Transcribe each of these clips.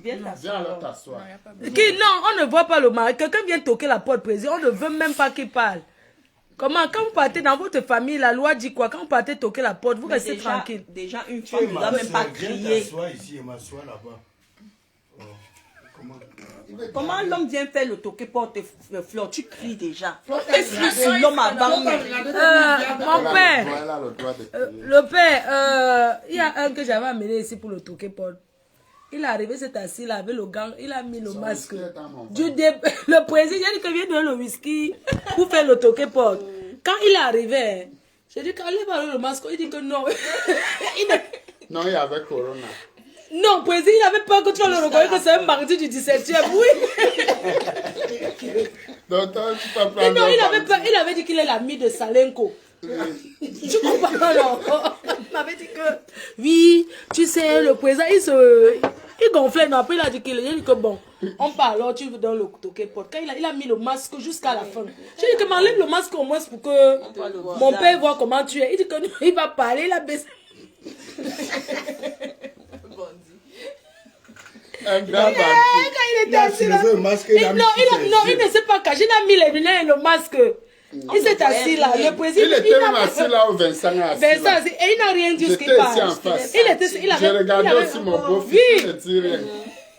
Viens alors t'asseoir. Non, on ne voit pas le mari. Quelqu'un vient toquer la porte, président. On ne veut même pas qu'il parle. Comment, quand vous partez dans votre famille, la loi dit quoi? Quand vous partez toquer la porte, vous restez tranquille. Déjà, une femme ne doit même pas crier. Ici et m'assois là-bas. Comment l'homme vient faire le toquer porte fleur? Tu cries déjà. L'homme avant. Mon père, le père, il y a un que j'avais amené ici pour le toquer porte. Il est arrivé, s'est assis là avec le gant, il a mis le masque. Le président, il a dit qu'il vient donner le whisky pour faire le toquer porte. Quand il est arrivé, j'ai dit qu'allez voir le masque, il dit que non. Non, il y avait Corona. Non, président, il avait peur que tu vas le reconnaître que c'est un mardi du 17e, oui. Donc, tu peux prendre. Non, il avait dit qu'il est l'ami de Salenko. Tu comprends, non? Il m'avait dit que, oui, tu sais, le président, il gonflait, non, après il a dit que bon, on parle, alors tu veux dans le toquet porte. Quand il a mis le masque jusqu'à la fin. J'ai dit que m'enlève le masque au moins pour que mon père voit comment tu es. Il dit que non, il va parler, il a baissé. Un grand bandit. Quand il était assis là. Non, il ne s'est pas caché, il a mis les lunettes et le masque. Il s'est assis là. Le président. Il était même assis là où Vincent est assis. Vincent, et il n'a rien dit ce qu'il parle. J'étais ici en face. J'ai regardé aussi mon beau-fils. Il ne dit rien.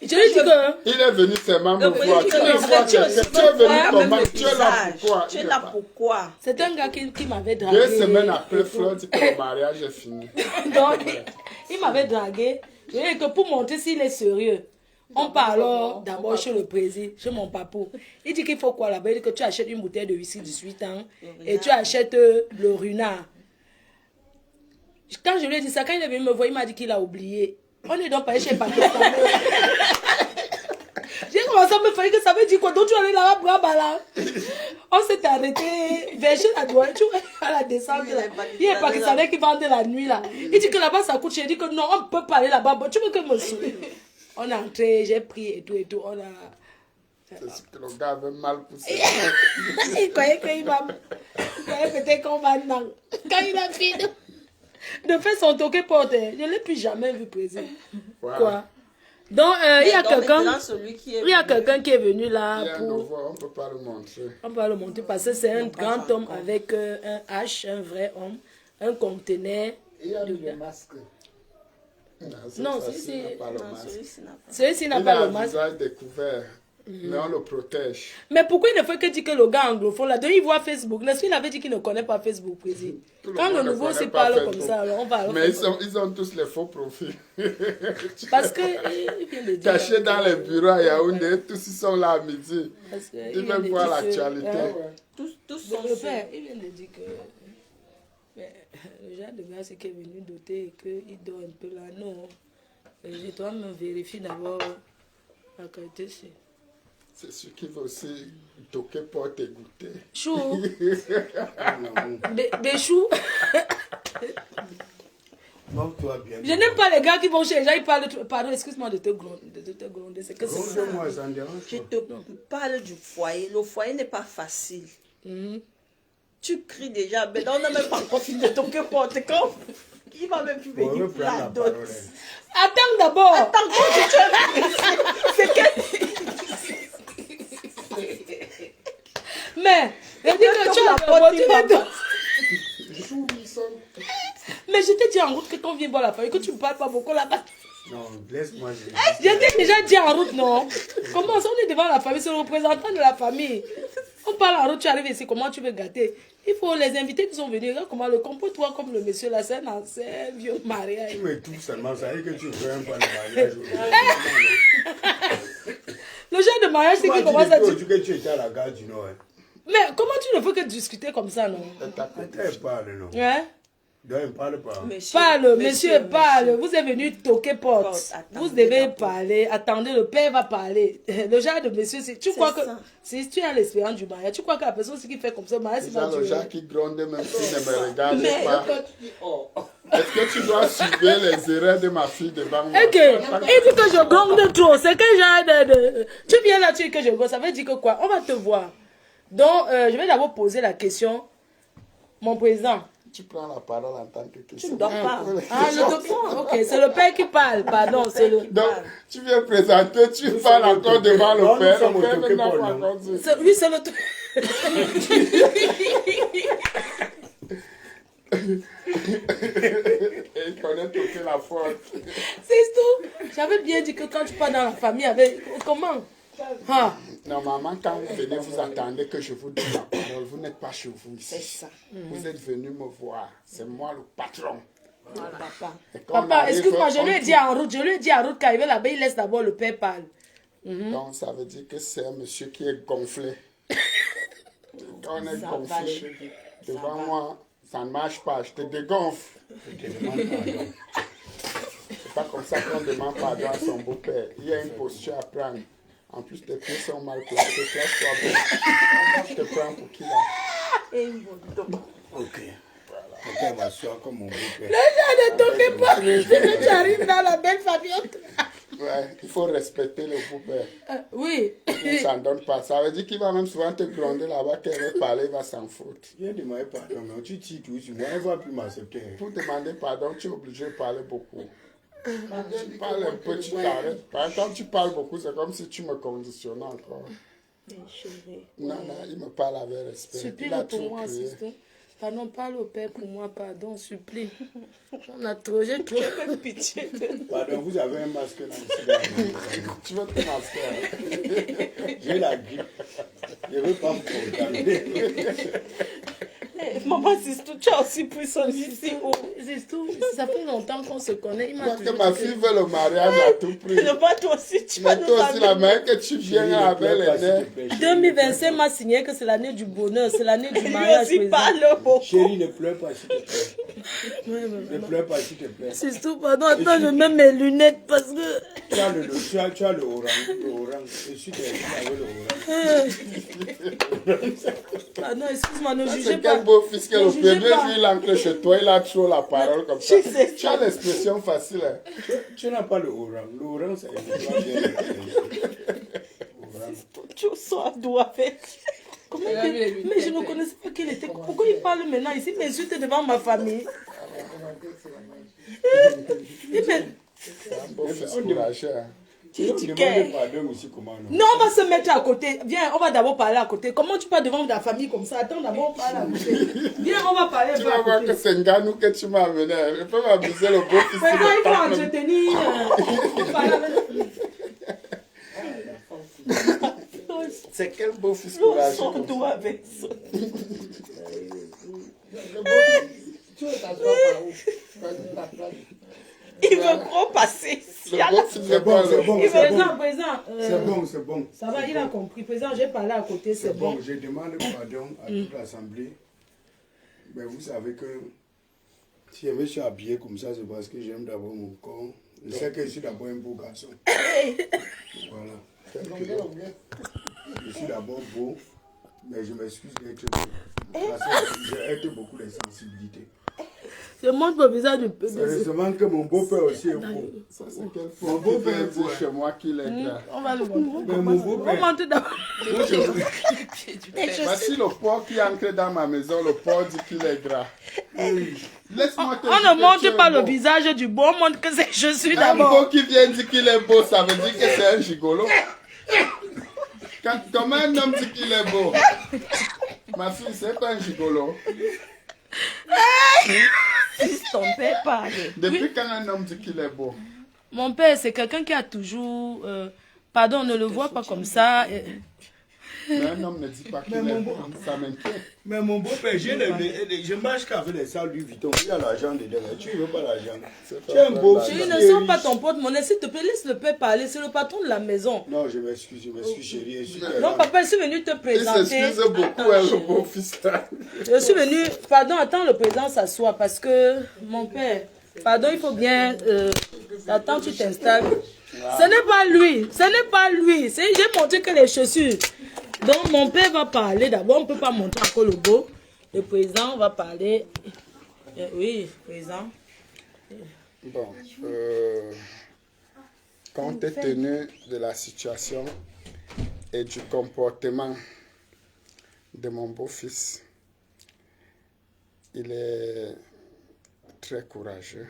Je lui dis que. Il est venu seulement me voir. Tu es venu comment? Tu es là pourquoi? Tu es là pourquoi? C'est un gars qui m'avait dragué. 2 semaines après, Fleur dit que le mariage est fini. Donc, il m'avait dragué. Je lui ai dit que pour montrer s'il est sérieux, on part alors d'abord chez le président, chez mon papou. Il dit qu'il faut quoi là-bas? Il dit que tu achètes une bouteille de whisky 18 ans et tu achètes le runard. Quand je lui ai dit ça, quand il est venu me voir, il m'a dit qu'il a oublié. On est donc pas chez Pakistan. J'ai commencé à me faire que ça veut dire quoi? Donc tu allais là-bas, là. On s'est arrêté vers chez la douane, tu vois, à la descente. Il y a un Pakistanais qui vendait la nuit là. Il dit que là-bas ça coûte cher. Il dit que non, on ne peut pas aller là-bas. Bon, tu veux que me souvienne? On est entré, j'ai pris et tout. On a. C'est ce que le gars avait mal poussé. Il croyait qu'il va. Il croyait peut-être qu'on va non. Quand il a fini de faire son toquet porte, je ne l'ai plus jamais vu président. Wow. Quoi? Donc, il y a quelqu'un qui est venu là pour... On ne peut pas le montrer. On peut pas le montrer parce que c'est un grand homme avec un H, un vrai homme, un conteneur. Il y a le masque. Non, celui-ci n'a il pas a le un masque. visage découvert, mais on le protège. Mais pourquoi il ne fait que dire que le gars anglophone là, donc il voit Facebook. N'est-ce qu'il avait dit qu'il ne connaît pas Facebook, président? Quand le nouveau se parle comme ça, alors on va... Mais ils ont tous les faux profils. Parce que... Cachés dans les bureaux à Yaoundé, tous ils sont là à midi. Ils veulent voir l'actualité. Tous sont le père, il vient de dire que... Mais, le genre de gars, c'est qu'il est venu doter et qu'il dort un peu là. Non. Je dois me vérifier d'abord la qualité. C'est celui qui veut aussi toquer porte et goûter. Chou. Béchou. Je n'aime pas les gars qui vont chez les gens, ils parlent de... Pardon, excuse-moi de te gronder. C'est que c'est ça. Je te parle du foyer. Le foyer n'est pas facile. Tu cries déjà, mais on n'a même pas encore fini de toquer porte. Il va même plus venir pour la dot. Attends d'abord. Attends, c'est que... Mais, je dis que tu as la porte, mais je t'ai dit en route que quand on vient voir la famille, que tu ne parles pas beaucoup là-bas. Non, laisse-moi. Je t'ai déjà dit en route, non? Comment ça, on est devant la famille, c'est le représentant de la famille. On parle en route, tu arrives ici, comment tu veux gâter? Il faut les invités qui sont venus, regarde comment le comporte-toi comme le monsieur là, c'est un ancien vieux mariage. Tu me touches seulement, ça veut dire que tu veux un peu le mariage. Le genre de mariage, c'est qui commence à dire... Tu que tu étais à la gare du Nord. Mais comment tu ne peux que discuter comme ça, non? Elle parle, non? Hein? Non, elle parle pas. Monsieur, parle. Vous êtes venu toquer porte. Vous devez parler. Attendez, le père va parler. Le genre de monsieur, tu crois que... Si tu as l'expérience du mariage, tu crois que la personne qui fait comme ça, le mariage, c'est pas le genre qui gronde même s'il ne me regarde pas. Est-ce que tu dois suivre les erreurs de ma fille devant moi? Ok, il dit que je gronde trop. C'est quel genre de... Tu viens là, tu dis que je gronde. Ça veut dire que quoi? On va te voir. Donc, je vais d'abord poser la question. Mon président, tu prends la parole en tant que Tu question. ne dors pas. Ah, le docteur, ok, c'est le père qui parle, pardon, c'est le... Donc, tu viens présenter, tu parles encore devant le père. Le père maintenant pas encore dit. Oui, c'est le... Et il connaît toute la faute. C'est tout. J'avais bien dit que quand tu pars dans la famille avec... Comment? Ah. Normalement, quand vous venez, vous attendez que je vous donne la parole. Vous n'êtes pas chez vous ici. C'est ça. Vous êtes venu me voir. C'est moi le patron. Voilà. Papa. Et quand on Papa, arrive, excuse-moi, je on lui ai dit en route, quand il va là-bas, il laisse d'abord le père parler. Donc, ça veut dire que c'est un monsieur qui est gonflé. Quand on est Ça gonflé, va, devant moi, ça ne marche pas. Je te dégonfle. C'est pas comme ça qu'on demande pardon à son beau-père. Il y a une posture à prendre. En plus, tes pieds sont mal placés. Place-toi bien. Je te prends pour qui là? Ok. Ok, m'asseoir comme mon beau-père. Ne toquez pas, tu arrives dans la belle famille. Ouais, il faut respecter le beau-père. Oui. Il ne s'en donne pas. Ça veut dire qu'il va même souvent te gronder là-bas, qu'elle veut parler, il va s'en foutre. Je viens de demander pardon, mais tu tires tout sur moi, elle ne va plus m'accepter. Pour demander pardon, tu es obligé de parler beaucoup. Tu parles un peu, tu t'arrêtes. Par exemple, quand tu parles beaucoup, c'est comme si tu me conditionnais encore. Non, non, il me parle avec respect. Supplie Il a pour trop moi, crié. assistant. Pardon, parle au père pour moi, pardon, supplie. On a trop, j'ai trop. Pitié. Pardon, vous avez un masque là ici. Tu veux te masquer, hein? J'ai la grippe. Je ne veux pas me contaminer. Maman, c'est tout. Tu as aussi pris son ici. C'est tout. Ça fait longtemps qu'on se connaît. Il m'a Parce que toujours ma dit fille veut le mariage à tout prix. Ne pas toi aussi. Tu vas Mais nous toi aussi, la amener. manière que tu viens avec les nerfs. 2025 m'a signé que c'est l'année du bonheur, c'est l'année du Lui mariage. aussi président. parle beaucoup. Chérie, ne pleure pas s'il te plaît. Ne pleure pas s'il te plaît. C'est tout, pardon, attends, je mets mes lunettes parce que... Tu as le orange. Je suis avec le orange. Pardon, excuse-moi, ne jugez C'est pas. quel beau fils que Ne le jugez premier pas. jour il entre chez toi, il a trop la parole comme ça. Tu sais Tu as l'expression facile. Hein. Tu n'as pas le orange. Le orange, c'est Tu sors d'où avec. Comment mais je ne connaissais pas qu'il était... Pourquoi il parle maintenant ici, m'insulte devant ma famille? C'est un beau fils courageux. Hein. Tu demandes pardon aussi comment non? Non, on va se mettre à côté. Viens, on va d'abord parler à côté. Comment tu parles devant ta famille comme ça? Attends, d'abord on parle à côté. Viens, on va parler Tu à vas voir que côté. c'est un gars que tu m'as amené. Je peux m'amuser le beau fils. Maintenant, il faut de entretenir. Il faut parler avec... C'est quel beau fils Nous courageux. sors d'où avec ça. Tu veux t'asseoir par où? Ta place. Il veut trop passer ici. Le beau fils de Paul. C'est bon, Président, c'est bon. ça va, il a compris. Président, j'ai parlé à côté, c'est bon. Je demande pardon à toute l'Assemblée. Mais vous savez que si je me suis habillé comme ça, c'est parce que j'aime d'abord mon corps. Je sais que je suis d'abord un beau garçon. Voilà. Je suis d'abord beau, mais je m'excuse d'être beau. Parce que j'ai beaucoup de sensibilité. Je montre le visage du peu. Heureusement que mon beau-père aussi est beau. Ça, c'est quel faux. Mon beau-père dit chez moi qu'il est grand. On va le montrer. Mais mon On beau-père, monte d'abord. Voici le porc qui entre dans ma maison. Le porc dit qu'il est gras. Laisse-moi te On dire ne que tu montre es pas le beau. visage du bon, on montre que c'est je suis Un d'abord. beau qui vient dire qu'il est beau, ça veut dire que c'est un gigolo. Comment un homme dit qu'il est beau? Ma fille, c'est pas un gigolo. Si ton père parle. Depuis quand un homme dit qu'il est beau? Mon père, c'est quelqu'un qui a toujours... pardon, on ne le voit pas comme ça. Mais un homme ne dit pas qu'il est beau. Ça m'inquiète. mais mon beau-père, je marche qu'avec les salles du Vuitton. Il y a l'argent dedans. Tu ne veux pas l'argent. Tu es un beau Chérie, Chérie, fils. ne sors pas ton porte-monnaie, s'il te plaît, laisse le père parler. C'est le patron de la maison. Non, je m'excuse, chérie. Je suis Non, papa, je suis venu te Il présenter. s'excuse beaucoup, hein, le beau fils. Je suis venu... Pardon, attends, le président s'assoit parce que mon père... Pardon, il faut bien... attends, tu t'installes. Ce n'est pas lui. Ce n'est pas lui. J'ai montré que les chaussures. Donc, mon père va parler. D'abord, on ne peut pas montrer encore le beau. Le président va parler. Oui, président. Bon, compte tenu de la situation et du comportement de mon beau-fils, il est très courageux.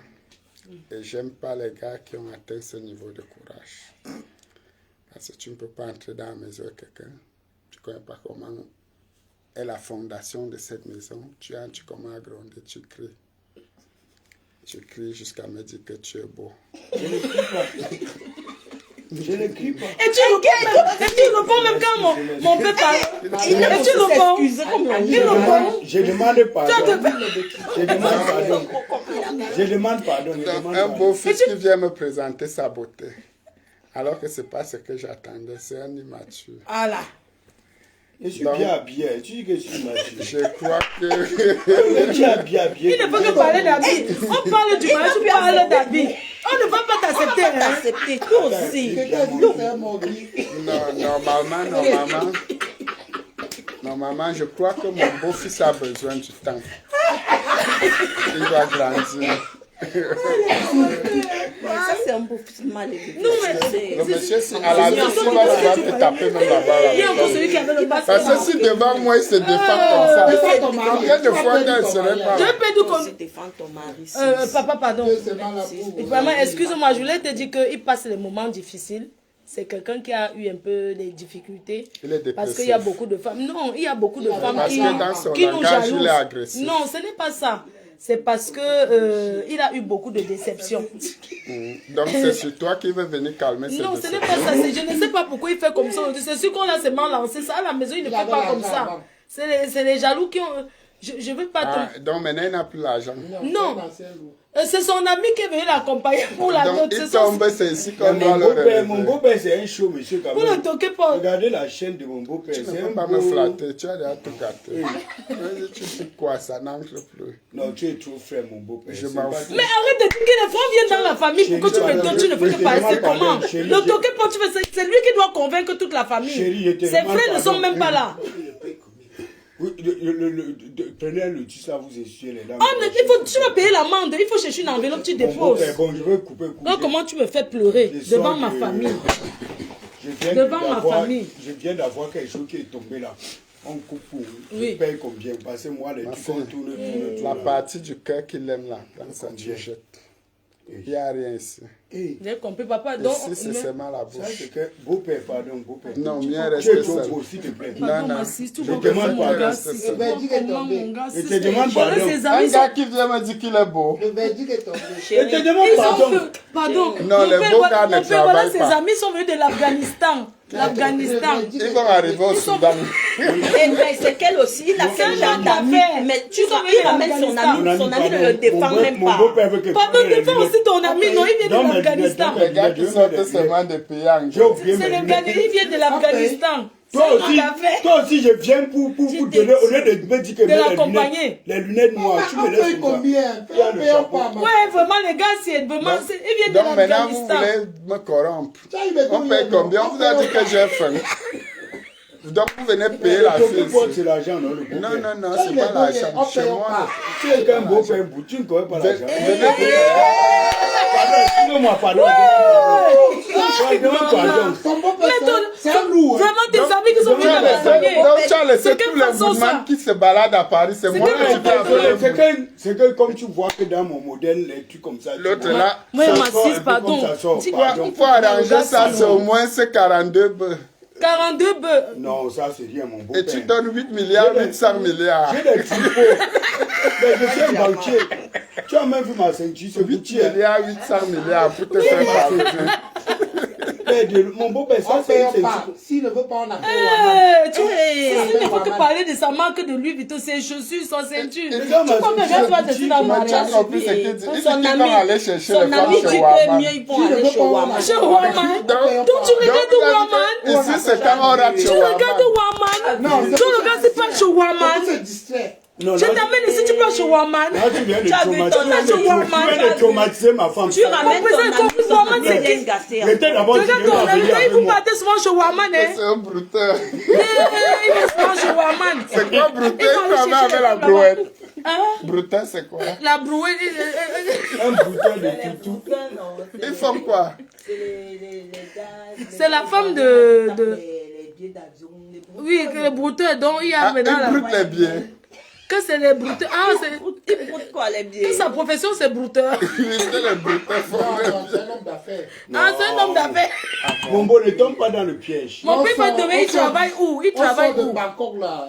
Et j'aime pas les gars qui ont atteint ce niveau de courage. Parce que tu ne peux pas entrer dans la maison de quelqu'un. Tu ne connais pas comment est la fondation de cette maison. Tu entres, tu commences à gronder, tu cries. Tu cries jusqu'à me dire que tu es beau. Je ne crie pas. Et tu réponds même quand mon père parle. Et tu réponds. Je demande pardon. Je demande pardon. Donc, un beau fils qui vient me présenter sa beauté. Alors que ce n'est pas ce que j'attendais. C'est un immature. Voilà. Je suis bien habillé. Tu dis que je suis immature. Je crois que... Tu es bien habillé. Il ne peut que parler d'habits. On parle du mariage, on parle d'habits. On ne va pas t'accepter. Hein. Accepter, toi aussi. Non, normalement, je crois que mon beau-fils a besoin du temps. Il doit grandir. Ça, c'est un beau fils mal élevé. Non, mais Le monsieur, à la vie, s'il va te taper même là-bas. il y a encore celui qui avait le masque. Parce que si devant moi, il se défend comme ça, combien de fois qu'elle serait pas Je là? peux dire comme... Tu défends ton mari. Papa, pardon. C'est mal à vous. Vraiment, excuse-moi, je voulais te dire qu'il passe les moments difficiles. C'est quelqu'un qui a eu un peu des difficultés. Il est dépressif. Parce qu'il y a beaucoup de femmes. Non, il y a beaucoup de femmes Parce qui, que dans son qui nous langage, il est jalousent. agressif. Non, ce n'est pas ça. C'est parce que il a eu beaucoup de déceptions. Donc c'est sur toi qui veut venir calmer ses Non, ce n'est déceptions. pas ça. Je ne sais pas pourquoi il fait comme ça. C'est sûr qu'on a seulement lancé ça. À la maison, il ne fait pas comme ça. C'est les jaloux qui ont... Je ne veux pas... Ah, donc maintenant, il n'a plus l'argent. Non. C'est son ami qui est venu l'accompagner pour la Donc dot. il tombe, c'est ici qu'on doit le Mon relever. beau-père, c'est un show, monsieur. Quand Vous même. ne toquez pas. Regardez la chaîne de mon beau-père. Tu ne C'est peux un pas beau... me flatter, tu as déjà tout gâté. Tu sais quoi, ça n'entre plus. Non, tu es trop frère, mon beau-père. Je C'est m'en pas- fous. Mais arrête de dire que les femmes viennent dans la famille pour que tu me donnes, tu ne fais que passer comment? Ne toquez pas, c'est lui qui doit convaincre toute la famille. Chérie, je te Ses demande frères ne sont pardon. même pas là. Oui, prenez le tissu à vous essuyer les dents. Tu vas payer l'amende, il faut chercher une enveloppe, tu Mon déposes. beau-père, bon, je vais couper. Donc comment tu me fais pleurer Je devant sens ma que- famille? Je viens Devant ma d'avoir- famille. Je viens d'avoir quelque chose qui est tombé là. On coupe pour. Oui. Je paye combien? Parce que moi, les Ma trucs, on fille, tourne. la partie du cœur qu'il aime là, dans sa t-shirt. Il n'y a rien ici. Hey, J'ai compris, papa. Donc, Ici, c'est seulement la ça, bouche. c'est que. Beau-père, pardon, beau-père. Non, mien Tu reste es trop seul. beau, s'il te plaît. pardon, non. ma sis, tu Je vois demande comment mon pardon. gars, C'est si, ça. tu vois comment mon gars, Je si, te demande je connais pardon. ses Un amis, gars qui vient me dire qu'il est beau. Le verdict est tombé. Je te demande ils ont pardon. fait, pardon, Non, mon les père, beaux voilà, gars ne mon père, voilà, travaillent ses pas. amis sont venus de l'Afghanistan. L'Afghanistan. Ils vont arriver au Soudan. Mais c'est qu'elle aussi, il a quel genre d'amis. Mais tu vois, il ramène son ami ne le défend même pas. Mon beau-père veut que. Pardon, défends aussi ton ami, non, il vient de l'Afghanistan. Les gars qui sortent seulement des pays anglais. J'ai oublié C'est mes le gars, lunettes. il vient de l'Afghanistan. Toi C'est aussi, un café. toi aussi, je viens pour vous donner, au lieu de me dire que De mets l'accompagner. les lunettes noires, tu me On laisses paye comme ça. combien? Il y a On le paye chapeau. pas, man. Ouais, vraiment, les gars, c'est vraiment, il vient de Donc maintenant, vous l'Afghanistan. voulez me corrompre. Ça, il veut On paye combien? On vous a dit que j'ai faim. Donc vous venez payer la Ton fille. beau-père, c'est l'argent, non, le beau-père. Non, Ça, c'est il pas veut l'argent. on Chez paye moi, pas. Tu es qu'un beau-père, tu ne connais pas l'argent. venez payer. Pardon, excusez-moi, pardon. Demande pardon. Ton beau-père, Mais ton- c'est un loup. hein. Vraiment, tes amis qui sont venus Donc t'accompagner. tu as laissé C'est quelle tous les façon, ça? gourmands qui se baladent à Paris. C'est moi quelle qui fais appeler. C'est que comme tu vois que dans mon modèle, les trucs comme ça. tu L'autre vois, là, Moi, ça ma sort un sis, peu pardon. comme ça sort, Dis- pardon. pour arranger ça, c'est au moins ce 42 bœufs. 42 bœufs. Non, ça c'est rien, mon Et beau-père. tu donnes 8 milliards, 800 milliards. J'ai des tripots. Mais je suis un banquier. Tu as même vu ma ceinture, c'est 8 Gucci. hein. milliards, 800 milliards pour te faire parler. Mon beau-père, On ça c'est paye une ceinture. pas. S'il ne veut pas, on appelle Tu Hey. ne faut que parler de sa marque de Louis Vuitton, ses chaussures, son ceinture. Tu Regarde ma crois que ceinture, je dois te dans le Mais tu as mariage? compris ce qu'il dit. Il dit Son qu'ils ami, vont aller chercher les son femmes ami dit chez que Waman. mieux ils vont Tu ne aller veux chez pas, Waman. Chez Waman. Donc tu regardes Waman. Ici, c'est quand on rate chez Tu regardes Waman. Waman. Non, Tu regardes pas chez On Waman. se distrait. Non, Je là, t'amène ici, tu pars chez Waman. là, tu viens de Tu as vu ton traumatiser. ami, Tu viens de traumatiser ma femme. Tu ramènes ton ami, son ami c'est vient qui? gâter. J'étais d'abord, tu Regarde viens ton ami, venir il avec vous moi. partez souvent chez Waman. Hein. C'est un brouteur. Il est souvent chez Waman. C'est quoi brouteur? Il va Il aller travaille chercher avec les la femmes brouette. là-bas. Hein? Brouteur, c'est quoi? La brouette. Un bouton de toutou. Ils font quoi? C'est la femme de... Les billets d'avion, les broutilles. Oui, le brouteur. Donc il y a Ah, maintenant ils la... broutent les biens. Que c'est les brouteurs. Ah, c'est... Il broute quoi, les Que biens? sa profession, c'est brouteur. Il était le bruteur Non, fort. non, c'est un homme d'affaires. Ah, c'est un homme d'affaires. Mombo, ne tombe pas dans le piège. Mon père va demain, il travaille où? Il travaille de où? Bangkok, là.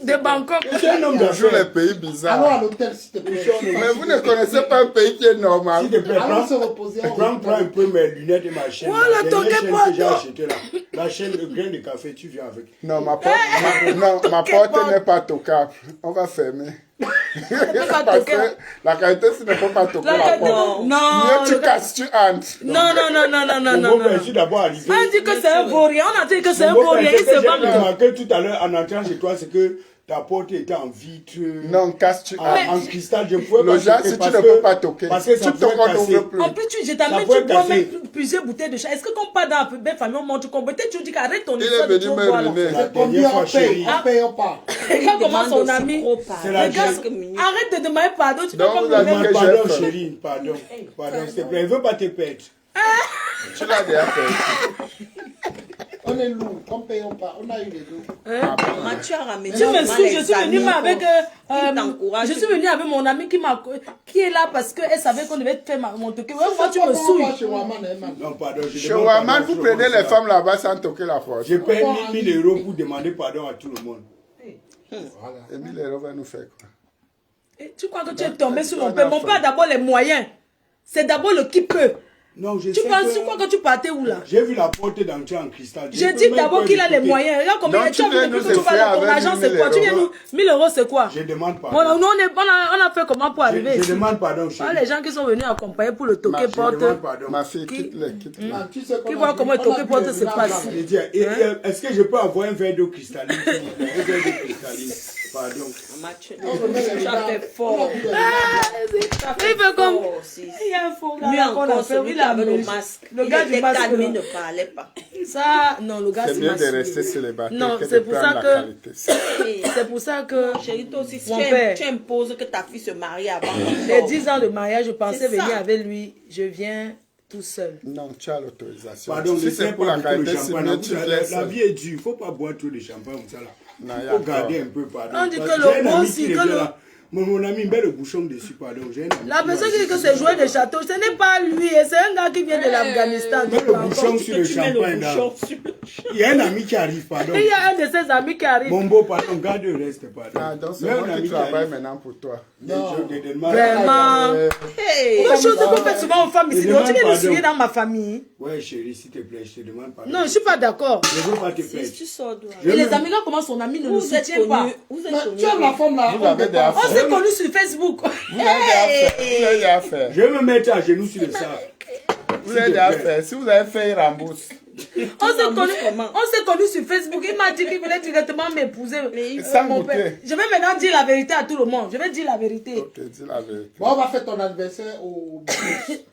De Bangkok. C'est un homme Toujours les d'affaires. pays Allons bizarres. à l'hôtel, s'il te plaît. Mais vous ne connaissez pas un pays qui est normal. S'il te plaît, Allons se reposer. prends un peu mes lunettes et ma chaîne. Voilà, La dernière toquez chaîne pas, que j'ai toi. achetée là. La chaîne de grain de café, tu viens avec. Non, ma porte n'est pas toquable. On va fermer. pas Parce toquer. que la qualité, ce n'est pas toquer la porte. Non, Mieux tu le- casses, tu entres. non, non. Mombo, je suis d'abord arrivé. On dit que c'est un vaurien. On a dit que c'est un Mombo, vaurien. ce Il que se j'ai vend. remarqué tout à l'heure en entrant chez toi, c'est que ta porte était en vitre. Non, casse, tu entres. En cristal, je pouvais Le pas genre, toquer si tu parce ne que- peux pas toquer, parce que tu ça ton pouvait compte casser. n'ouvre plus. En plus, je t'amène, Ça pourrait tu bois casser. même plusieurs bouteilles de chai. Est-ce que quand pas dans la belle famille, on monte qu'on peut-être tu dis qu'arrête ton Il est histoire de venu trop me boire là. ruiner. La Combien dernière fois, on paye? chérie. On paye, on part. Regarde comment son Demande aussi ami. trop, pardon. C'est la Regarde, Quelques minutes. arrête de demander pardon. Tu peux Donc, pas vous me avez demander que Pardon, j'ai fait. chérie, pardon. Pardon, s'il te plaît, elle veut pas te perdre. Tu l'as déjà fait. On est lourd. On paye, on part. On a eu les deux. Mathieu a ramené. Tu me vraiment suis, les je suis venue amis. avec, Il t'encourage. je suis venue avec mon ami qui est là parce qu'elle savait qu'on devait faire mon toqué. Moi, tu me souilles. Chez Waman, Eman. Non, pardon. je Chez demande Waman, pardon vous pour prenez le les monde, femmes là-bas sans toquer la porte. Je paye 1000 euros pour demander pardon à tout le monde. Voilà. Et 1000 euros va nous faire quoi? Et tu crois que tu es tombé sur mon père? Mon père a d'abord les moyens. C'est d'abord le qui peut. Non, je Tu sais penses, que- tu crois que tu partais où là? J'ai vu la porte d'entrée en cristal. J'ai dit d'abord qu'il a les moyens. Regarde combien Donc, tu as tu viens vu depuis nous que tu vas offrir dans ton avec argent, 1000 c'est quoi? Tu viens euros. nous 1000 euros, c'est quoi? Je demande Bon, pardon. nous, on a fait comment pour arriver Je ici? demande pardon, Ah, chérie. les gens qui sont venus accompagner pour le toquer Je Je porte. demande pardon. Ma fille, Qui- quitte-les, quitte-les. Ah, tu sais qu'on Qui a voit bu- comment on a toquer bu porte le se vin passe? blanc. Je dis, est-ce que je peux avoir un verre d'eau cristalline, s'il vous plaît? Un verre d'eau cristalline. Pardon. Mathieu, On remet les tu as vins. fait On a fort. bu le vin. Il fait comme. Fort aussi. Il y a un faux Mieux gars qu'on encore, a fait. celui Il qui a avait le mis- masque. Le Il gars du était masque. calme, il là. ne parlait pas. Ça, non, le gars C'est c'est mieux de masqué. rester célibataire Non, que de c'est pour prendre ça la que- qualité. C'est pour ça que. Chérie, toi aussi, si Mon tu père. tu imposes que ta fille se marie avant. Les 10 ans de mariage, je pensais C'est ça. venir avec lui. Je viens tout seul. Non, tu as l'autorisation. Pardon, Si ne c'est tiens pour pas la beaucoup de qualité, c'est champagne. mieux Vous tu savez, laisses. La vie est dure, il ne faut pas boire trop de champagne comme ça là. Non, Il y a faut encore. garder un peu, pardon. On dit Parce que j'ai le un bon ami aussi, qui que revient le- là. Mon ami, met le bouchon dessus, pardon. J'ai un ami La qui personne m'a qui dit que dit c'est joueur de château, ce n'est pas lui, c'est un gars qui vient de l'Afghanistan. Mets le bouchon sur le Tu mets le champagne là. bouchon sur le Il y a un ami qui arrive, pardon. Et il y a un de ses amis qui arrive. Mon beau, pardon, garde le reste, pardon. Ah, donc c'est Mets moi un ami qui qui travaille arrive. maintenant pour toi. Vraiment. Hey! Une chose qu'on fait souvent aux femmes ici. Je Donc, tu viens demande nous souiller pardon. dans ma famille. Ouais, chérie, s'il te plaît, je te demande pardon. Non, je ne suis pas d'accord. Je ne veux pas te perdre. Si tu sors d'où? Je Et les me- amis, là, comment son ami ne le Vous êtes soutient pas? connus. Vous êtes Mais connus. tu aimes la femme là. Vous on avez dépense. des On s'est connus sur Facebook. Vous avez déjà fait. Vous avez déjà fait. Je vais me mettre à genoux sur le sac. Vous avez déjà fait. Si vous avez fait, il rembourse. On s'est rembourses connus comment? sur Facebook. Il m'a dit qu'il voulait directement m'épouser. Sans Mon goûter. père. Je vais maintenant dire la vérité à tout le monde. Je vais dire la vérité. Ok, dis la vérité. Bon, on va faire ton anniversaire au.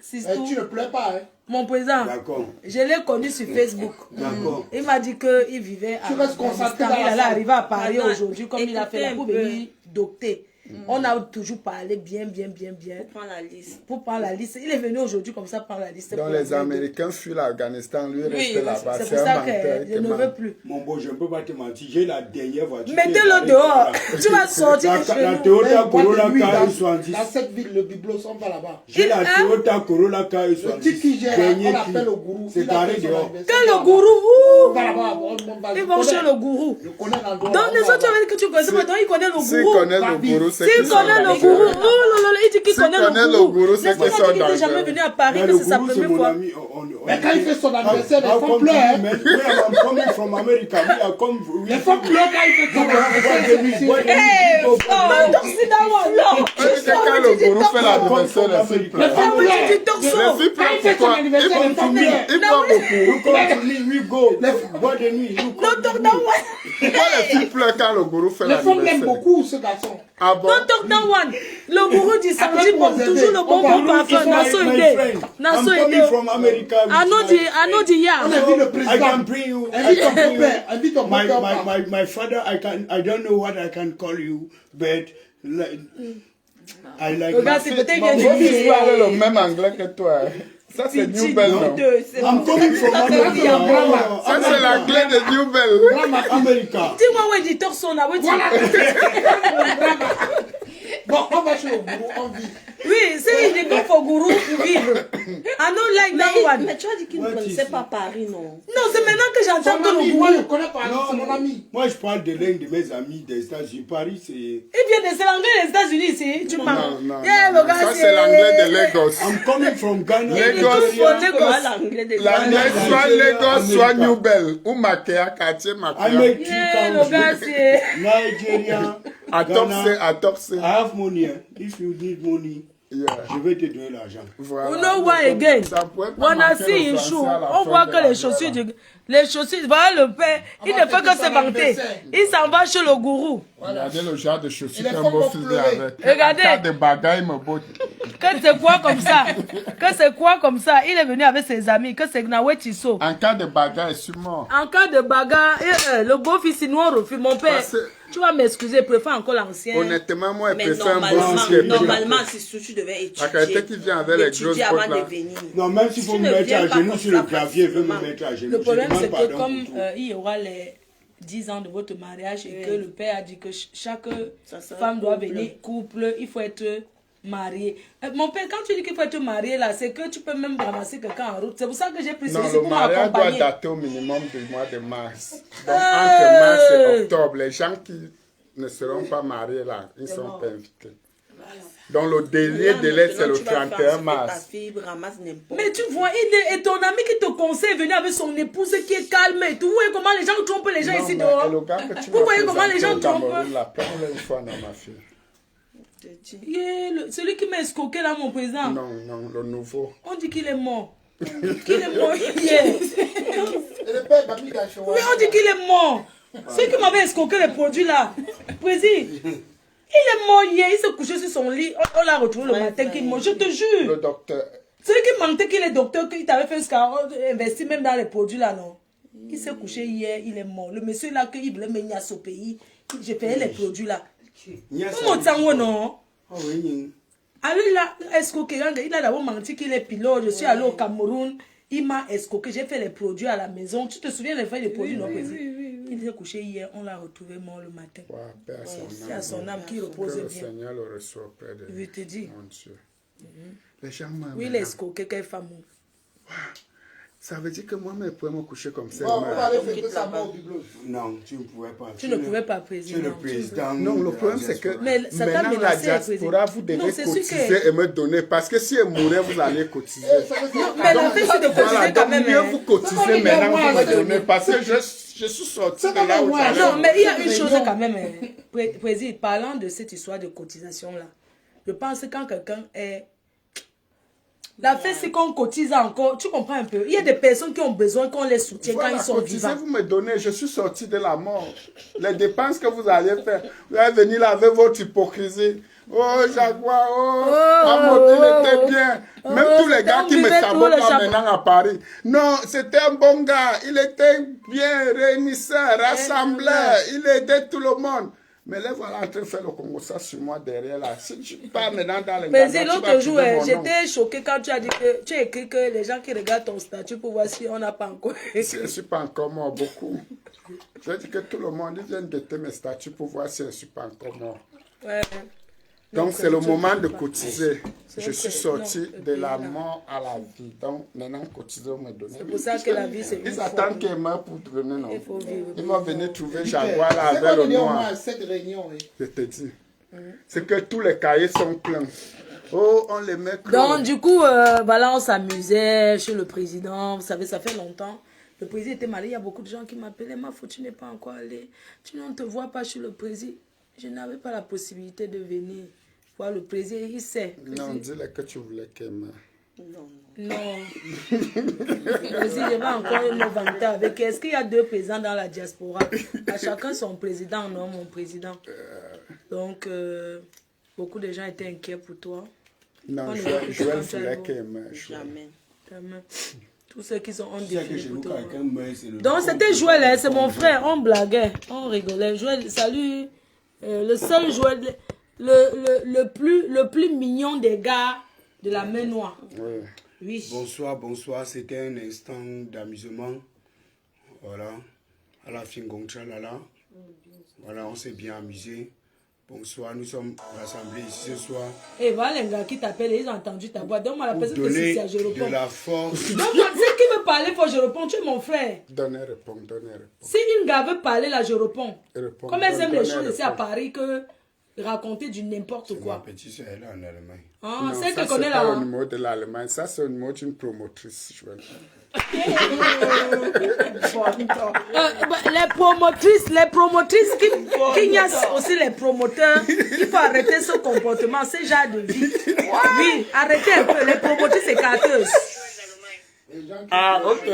Sistou, Tu ne plais pas, hein. mon président, D'accord. je l'ai connu sur Facebook. D'accord. Il m'a dit qu'il vivait à Tu restes concentré Afghanistan. dans Il la allait salle. arriver à Paris Attends, aujourd'hui, comme il a fait là, écoutez pour un peu. venir docter. On a toujours parlé bien. Prends la liste. Pour prendre la liste. Il est venu aujourd'hui comme ça prendre la liste. Donc pour les venir Américains fuient l'Afghanistan, lui Oui, reste là-bas. c'est C'est pour un ça que menteur. je ne veux plus. Mon beau, je ne peux pas te mentir. J'ai la dernière voiture. Mettez-le dehors. Tu vas sortir de La chez nous. Toyota Même boîte de Corolla nuit KE70. dans cette ville, le biblos, on va là-bas. J'ai la Hein? Toyota Corolla KE70. Le type qui gère, Dernier on l'appelle cri. le gourou. C'est Il a carré fait son dehors. anniversaire. Que le On gourou. va là-bas, on va- Ils je vont connais- chez le gourou. Je connais l'endroit. Donc les autres, tu avais dit que tu connaissais pas. Donc il connaît le S'il gourou. connaît le gourou, c'est S'il qu'ils connaît sont le gourou. Oh dangereux. là là, il dit qu'il S'il connaît connaît le le gourou. gourou, c'est N'est-ce qu'ils pas sont qu'il n'est jamais dangereux. venu à Paris, Mais que le c'est sa gourou, c'est première mon fois. ami. Mais quand il fait son anniversaire, les How femmes come pleurent, you, hein. man? Where I'm coming from America. We are come. Les femmes pleurent quand il fait son anniversaire. Hey, Oh, don't sit down one. Non. On dit que quand le gourou fait l'anniversaire, les filles pleurent. Ah oui, tu dis torso. Les filles Quand il pleurent fait son pourquoi? anniversaire, les femmes pleurent. Ils boivent beaucoup. You come to me, we go. Bois de nuit. You Non, come to talk me. down one. Pourquoi les filles pleurent quand le gourou fait Les femmes l'aiment l'anniversaire? beaucoup, ce garçon. Ah bon? Non, talk down one. Le gourou dit samedi, Après, bon, vous toujours avez- le bon on va- bon parfum. Naso My idée. friend, Naso I'm coming idée. from America. with I know my the On yeah. a vu le I président. can bring you. Invite ton beau-père. Invite ton My, beau-père. my father, I don't know what I can call you, but like, I like Regarde, my c'est peut-être Mon qu'il y a fils une parle le même anglais que toi. Ça, c'est New Petit, Bell, non, non? deux, c'est I'm coming from Ça, c'est America. Brahma. Ça, c'est l'anglais de New Bell. Brahma, America. Dis-moi où éditeur son là, où est-il? Bon, on va chez le bourreau, on vit. Oui, c'est il est pour gourou pour vivre. I don't like that one. Mais tu as dit qu'il ne Ouais, connaissait tu pas Paris, non? Non, c'est maintenant que j'entends que Son le ami, moi je gourou. connais pas, c'est mon ami. Moi, je parle de l'un de mes amis des États-Unis. Paris, c'est. Il vient de l'anglais des États-Unis ici. Tu Non, parles. non, Yeah, non, le gars, ça, c'est l'anglais de Lagos. I'm coming from Ghana. Lagos. Nigeria. Comment l'anglais de L'anglais, soit Lagos, soit New Bell. Ou Makea, quartier I Makea. make Yeah, le gars, tea c'est. Nigeria. À Ghana. Topsé. I have money. If you need money, Yeah. je vais te donner l'argent. Voilà. You know why again? Ça pourrait pas When I marquer see le in français shoe, à la on fin voit de que la les chaussures guerre. les chaussures, voilà le père, il On ne va fait fêter que se son vanter. anniversaire. Il s'en va chez le gourou. Regardez le genre de chaussures Il est qu'un fort beau pour fils pleurer. avec. Regardez. En cas de bagaille, me botte. Que c'est quoi comme ça? Que c'est quoi comme ça? Il est venu avec ses amis. Que c'est Gnawe Tisso. En cas de bagaille, je suis mort. En cas de bagarre, le beau-fils noir refuse. Mon père, Parce que- tu vas m'excuser, je préfère encore l'ancien. Honnêtement, moi, je Mais préfère un beau fils que normalement, c'est sûr que tu devais La qualité étudier. qui vient avec les grosses Étudier avant bottes là. de venir. Non, même s'il faut Tu me ne mettre viens à pas genoux comme sur le ça clavier, il veut me facilement. mettre à genoux. Le problème, Je demande c'est que pardon comme pour tout. il y aura les 10 ans de votre mariage et Oui. que le père a dit que chaque Ça sera femme doit couple. venir couple, il faut être marié. Mon père, quand tu dis qu'il faut être marié là, c'est que tu peux même ramasser quelqu'un en route. C'est pour ça que j'ai pris Non, ceci le pour mariage doit m'accompagner. dater au minimum du mois de mars. Donc, entre mars et octobre, les gens qui ne seront pas mariés là, ils ne sont pas invités. Donc, le délai, c'est le 31 mars. Mais tu vois, et ton ami qui te conseille venir avec son épouse qui est calme et tout. Vous voyez comment les gens trompent les gens Non, ici mais dehors? le gars que tu Vous m'as voyez comment les présenté gens au trompent? Cameroun, là, prends-le une fois dans ma fille. Yeah, celui qui m'a escroqué là, mon président. Non, non, le nouveau. On dit qu'il est mort. Qu'il est mort hier. Et le père m'a mis dans Oui, on dit qu'il est mort. Celui qui m'avait escroqué les produits là. Président, il est mort hier. Il s'est couché sur son lit. On l'a retrouvé le matin qu'il est mort. Je te Le jure. docteur. Celui qui mentait qu'il est docteur, qu'il t'avait fait ce qu'il investi même dans les produits là, non. Il s'est couché hier, il est mort. Le monsieur là, qu'il voulait me niasse au pays. J'ai payé les produits là. Comment ça, non? Ah oui, Alors il a escroqué, il a d'abord menti qu'il est pilote. Je suis allé au Cameroun, il m'a escroqué, j'ai fait les produits à la maison. Tu te souviens des feuilles de produits, non, président? Il s'est couché hier, on l'a retrouvé mort le matin. Ouais, paix à son C'est à âme. son âme qui Que repose le bien. Seigneur le reçoit auprès de Je te dis. mon Dieu. Les gens m'aiment. Oui, il a escroqué quelle femme. Ça veut dire que moi-même, je pourrais me coucher comme ça. Bon, on mais- va aller fêter sa mort du bleu. Non, tu ne pouvais pas. Tu ne pouvais pas, Tu es président. le président. Non, le de la problème c'est que diaspora. Mais ça t'a maintenant la menacé, diaspora, président. vous devez Non, c'est sûr cotiser que- et me donner. Parce que si elle mourait, vous allez cotiser. Mais la fête, c'est de Voilà, cotiser quand donc même. mieux hein. vous cotisez maintenant, vous me donnez. Parce que je suis sorti de là où j'allais. Non, mais il y a une chose quand même, président, parlant de cette histoire de cotisation-là, je pense que quand quelqu'un est... La fête, c'est qu'on cotise encore, tu comprends un peu. Il y a des personnes qui ont besoin qu'on les soutienne Voilà, quand ils sont cotisez, vivants. vous me donnez, je suis sorti de la mort. Les dépenses que vous allez faire, vous allez venir là avec votre hypocrisie. Oh, Jaguar, il était bien. Même tous les gars qui me sabotent là maintenant à Paris. Non, c'était un bon gars. Il était bien réunisseur, rassembleur. Il aidait tout le monde. Mais là, voilà en train de faire le Congo ça sur moi derrière là. Si tu pars maintenant dans les Mais gars, l'autre jour, j'étais choquée quand tu as dit que tu as écrit que les gens qui regardent ton statut pour voir si on n'a pas encore. Je ne suis pas encore mort beaucoup. Je dis que tout le monde vient de mes statuts pour voir si je ne suis pas encore mort. Ouais. Donc c'est le moment de cotiser. C'est Je vrai suis que- sorti non, le de la pays, là. mort à la vie. Donc maintenant cotiser, me donner. C'est pour ça que la vie, c'est une Ils fois. attendent qu'il meure pour donner, non? Il faut vivre. Ils vont venir trouver Jaguar là C'est avec le qu'on est au noir. moins à cette réunion. Je te dis. C'est que tous les cahiers sont pleins. Oh, on les met clos. Donc, du coup, voilà, on s'amusait chez le président. Vous savez, ça fait longtemps. Le président était malade. Il y a beaucoup de gens qui m'appelaient. Ma faute, tu n'es pas encore allé. Tu ne te vois pas chez le président. Je n'avais pas la possibilité de venir voir le président. Il sait. Non, dis-le que tu voulais qu'il meure. Non. Le président, je vais encore me vanter avec. Est-ce qu'il y a deux présidents dans la diaspora? À chacun son président, non, mon président. Donc, beaucoup de gens étaient inquiets pour toi. Non, On est Joël là, Joël quand voulait tu qu'il meure. Joël. Jamais. Jamais. Tous ceux qui sont en Tu sais que défilé chez pour nous, toi. quand quelqu'un meurt, c'est le. Donc c'était Joël, hein, c'est mon frère, on blaguait, on rigolait. Joël, salut, le seul Joël, le plus mignon des gars de la main noire. Oui. Oui. Bonsoir, bonsoir. C'était un instant d'amusement. Voilà. À la fin, là. Voilà, on s'est bien amusé. Bonsoir, nous sommes rassemblés ici ce soir. Et voilà les gars qui t'appellent, ils ont entendu ta voix. Donc, moi, la Pour personne que donner c'est, je réponds. de la force. Donc, c'est qui veut parler, faut que je réponds. Tu es mon frère. Donnez réponse, donnez réponse. Si une gars veut parler, là, je réponds. Réponds, Comme elles aiment les donnez choses ici à réponse. Paris que raconter du n'importe Ma quoi. petite soeur est là en Allemagne. Ah, Non, c'est ça, que connaît c'est pas là. au numéro de l'Allemagne. Ça, c'est au numéro d'une promotrice. Je vais le faire. Les promotrices qui niassent aussi les promoteurs, il faut arrêter ce comportement, ce genre de vie. Oui, arrêtez un peu, les promotrices écarteuses. Ah, ok.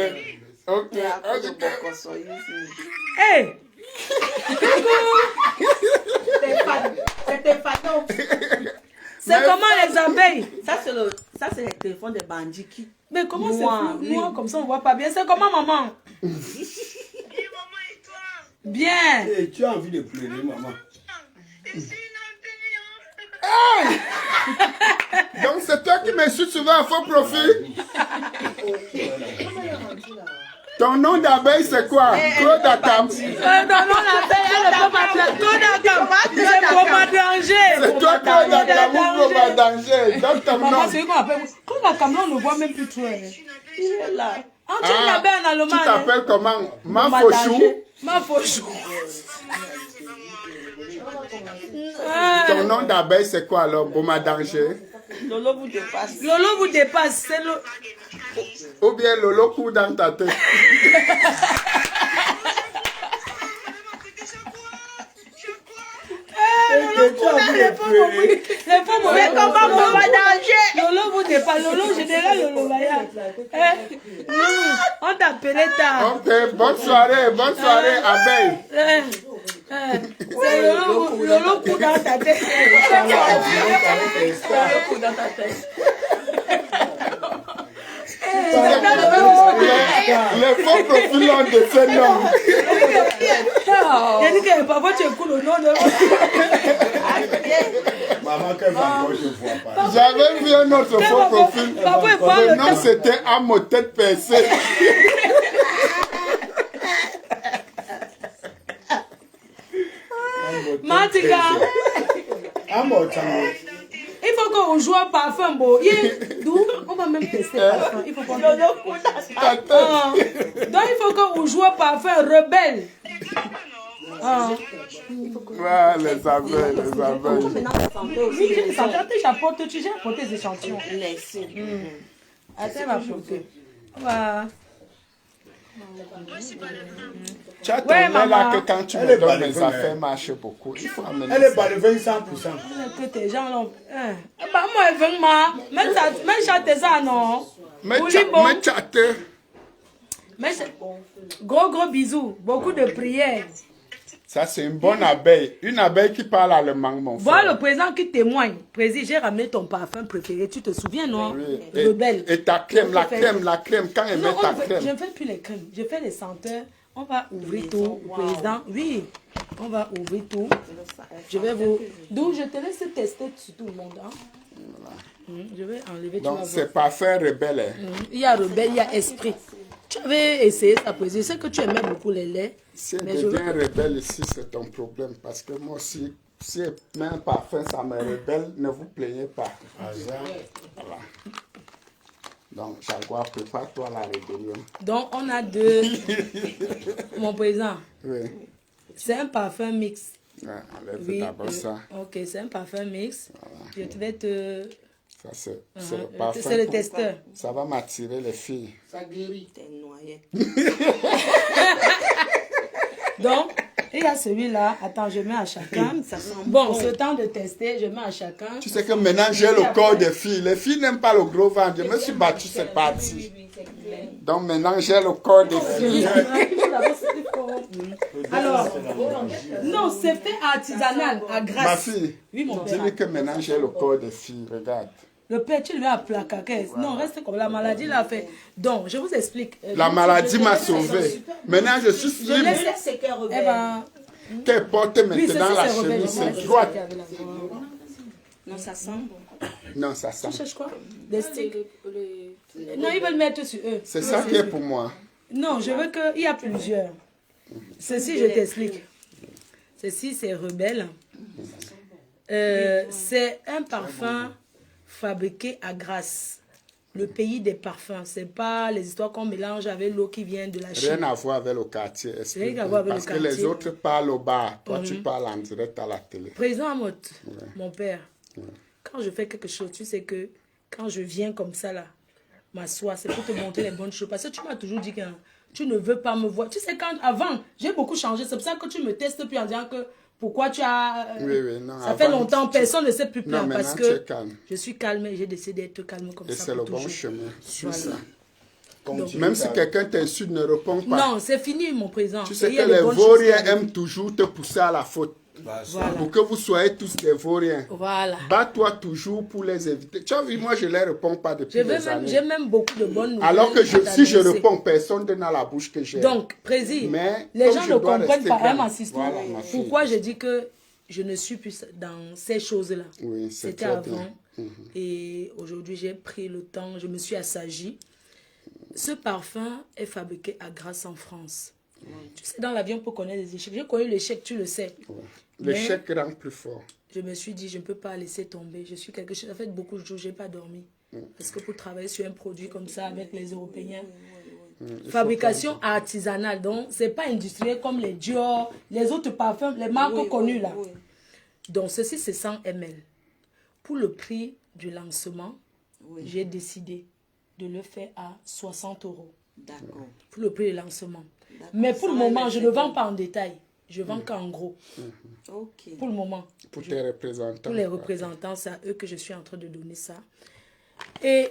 Ok. Il y a un peu de Ok. bon conseil ici. Hé! C'était fatal. C'est comment les abeilles? Ça, c'est le téléphone des bandits qui. Mais comment c'est Noir, flou, noir comme ça, on voit pas bien? C'est comment, maman? Bien. Et tu as envie de pleurer, maman. Donc, c'est toi qui m'insultes souvent à faux profil. Ton nom d'abeille, c'est quoi? Claude Akam. Non, l'abeille, elle ne peut pas faire. C'est pour ma danger. C'est toi, Claude Akam, ou Claude Danger. Donc, ton Maman, nom. c'est lui qu'on appelle. Quand la caméra, on ne voit même plus toi. Il est là. Tu es l'abeille en Tu Allemagne. t'appelles comment? Ma Mafochou. Mafochou. Ton nom d'abeille, c'est quoi alors? Boma Danger. Lolo vous dépasse. Lolo vous dépasse. C'est le. Ou bien Lolo court dans ta tête. Les femmes, Mais comment vous va danger? Lolo vous dépasse. Lolo général, Lolo Maya. On t'appelait tard. Ok, bonne soirée, abeille. C'est Lolo coup dans ta tête. Le coup dans ta tête. Les faux profils ont de ces noms. J'ai dit que parfois tu écoutes le nom de Maman, qu'elle va encore, je ne vois pas. J'avais vu un autre faux profil. Parfois il parle Le le nom temps. c'était Amotette percée. Mantika, il faut qu'on joue un parfum beau. D'où on va même tester le parfum. Il faut qu'on Ta tête. Donc il faut qu'on joue un parfum rebelle. Ah, les abeilles, les abeilles. Maintenant, vous sentez aussi Oui, les j'ai apporté, tu j'ai apporté des échantillons. laissés. Attends, elle va apporter. Voilà. Tu as ton Ouais, lait là maman. que quand tu Elle me est donnes pas mes de affaires marchent beaucoup. Il faut amener Elle est ça. pas de 20 100%. Que tes gens l'ont. Bah, moi, elle veut moi. Mais chante ça, non. Mais Oui, tu bon. mais chatte. Mais gros bisous. Beaucoup de prières. Ça, c'est une bonne abeille. Une abeille qui parle allemand, mon Voilà frère. le président qui témoigne. Président, j'ai ramené ton parfum préféré. Tu te souviens, non? Oui. Rebelle. Et ta crème, la crème, quand elle Non, met ta je crème. ne fais plus les crèmes. Je fais les senteurs. On va ouvrir tout, président. Oui, on va ouvrir tout. Je vais vous. D'où je te laisse tester sur tout le monde. Hein? Je vais enlever. Donc, tu vas c'est parfait rebelle. Hein. voir. Il y a rebelle, il y a esprit. Tu avais essayé ta poésie. Je sais que tu aimais beaucoup les laits. Si elle Mais je devient rebelle ici, c'est ton problème. Parce que moi aussi, si elle met un parfum, ça me rebelle, ne vous plaignez pas. Voilà. Donc, Jaguar, prépare-toi à la rébellion. Donc, on a deux. Mon président, Oui. c'est un parfum mix. Ouais, enlève Oui. d'abord ça. Ok, c'est un parfum mix. Je vais te. Ça, c'est Uh-huh. le parfum. C'est le pour- testeur. Ça va m'attirer les filles. Ça guérit. T'es noyé. Donc, il y a celui-là. Attends, je mets à chacun. Ça sent Bon, c'est le temps de tester. Je mets à chacun. Tu sais que maintenant, j'ai le corps des filles. Les filles n'aiment pas le gros ventre. Je me suis battu, c'est parti. Donc maintenant, j'ai le corps des filles. Alors, non, c'est fait artisanal, à Ma Grasse. fille, Oui, mon père. dis-lui que maintenant, j'ai le corps des filles. Regarde. Le père, tu lui as plaqué. Non, reste comme la maladie l'a fait. Donc, je vous explique. La maladie m'a sauvé. Maintenant, je suis Je slim. laisse. C'est qu'elle Eh rebelle. ben, Qu'elle porte oui, c'est maintenant la ça, c'est rebelle. chemise, Je c'est laisse droite. ça avec la voix. Non, ça sent bon. Non, ça sent. Tu cherches quoi? Des sticks. Non, ils veulent mettre sur eux. C'est ça qui est pour moi. Non, je veux qu'il y a plusieurs. Ceci, je t'explique. Ceci, c'est Rebelle. C'est un parfum fabriqué à Grasse. Le pays des parfums. Ce n'est pas les histoires qu'on mélange avec l'eau qui vient de la Chine. Rien à voir avec le quartier. Rien à voir avec Parce le que les quartier. autres parlent au bar. Toi, tu parles en direct à la télé. Président Amot, mon père, quand je fais quelque chose, tu sais que quand je viens comme ça là, m'asseoir, c'est pour te montrer les bonnes choses. Parce que tu m'as toujours dit que tu ne veux pas me voir. Tu sais, avant, j'ai beaucoup changé. C'est pour ça que tu me testes plus en disant que pourquoi tu as... Oui, non, ça fait avant, longtemps, personne ne sait plus Non, plaire parce maintenant, tu es que calme. je suis calme et j'ai décidé d'être calme comme Et ça. c'est le pour bon toujours. chemin. Suis Voilà. ça. Continue Même si ta- quelqu'un t'insulte, ne réponds pas. Non, c'est fini, mon président. Tu Et sais il y que a des les bonnes choses vauriens qui arrivent. aiment toujours te pousser à la faute. Bah, ça. Voilà. Pour que vous soyez tous des vauriens. Voilà. Bats-toi toujours pour les éviter. Tu as vu, moi, je ne les réponds pas depuis des années. J'ai même beaucoup de bonnes nouvelles. Alors que à si je t'annoncer. réponds, personne donne à la bouche que j'ai. Donc, Président, Mais les comme gens je ne dois comprennent rester pas. calme. Hein, assistant, Voilà, ma fille. pourquoi je dis que je ne suis plus dans ces choses-là. Oui, c'est C'était très avant. bien. Et aujourd'hui, j'ai pris le temps, je me suis assagie. Ce parfum est fabriqué à Grasse en France. Tu sais, dans l'avion, on peut connaître les échecs. J'ai connu l'échec, tu le sais. L'échec rend plus fort. Je me suis dit, je ne peux pas laisser tomber. Je suis quelque chose. Ça fait beaucoup de jours, je n'ai pas dormi. Parce que pour travailler sur un produit comme ça avec les Européens, fabrication artisanale, donc c'est pas industriel comme les Dior, les autres parfums, les marques connues là. Donc ceci c'est 100 ml. Pour le prix du lancement, j'ai décidé de le faire à 60 €. D'accord. Pour le prix du lancement. Mais pour le moment, je ne vends pas en détail. Je vends qu'en gros. Ok. Pour le moment. Pour tes représentants. Pour les représentants, c'est à eux que je suis en train de donner ça. Et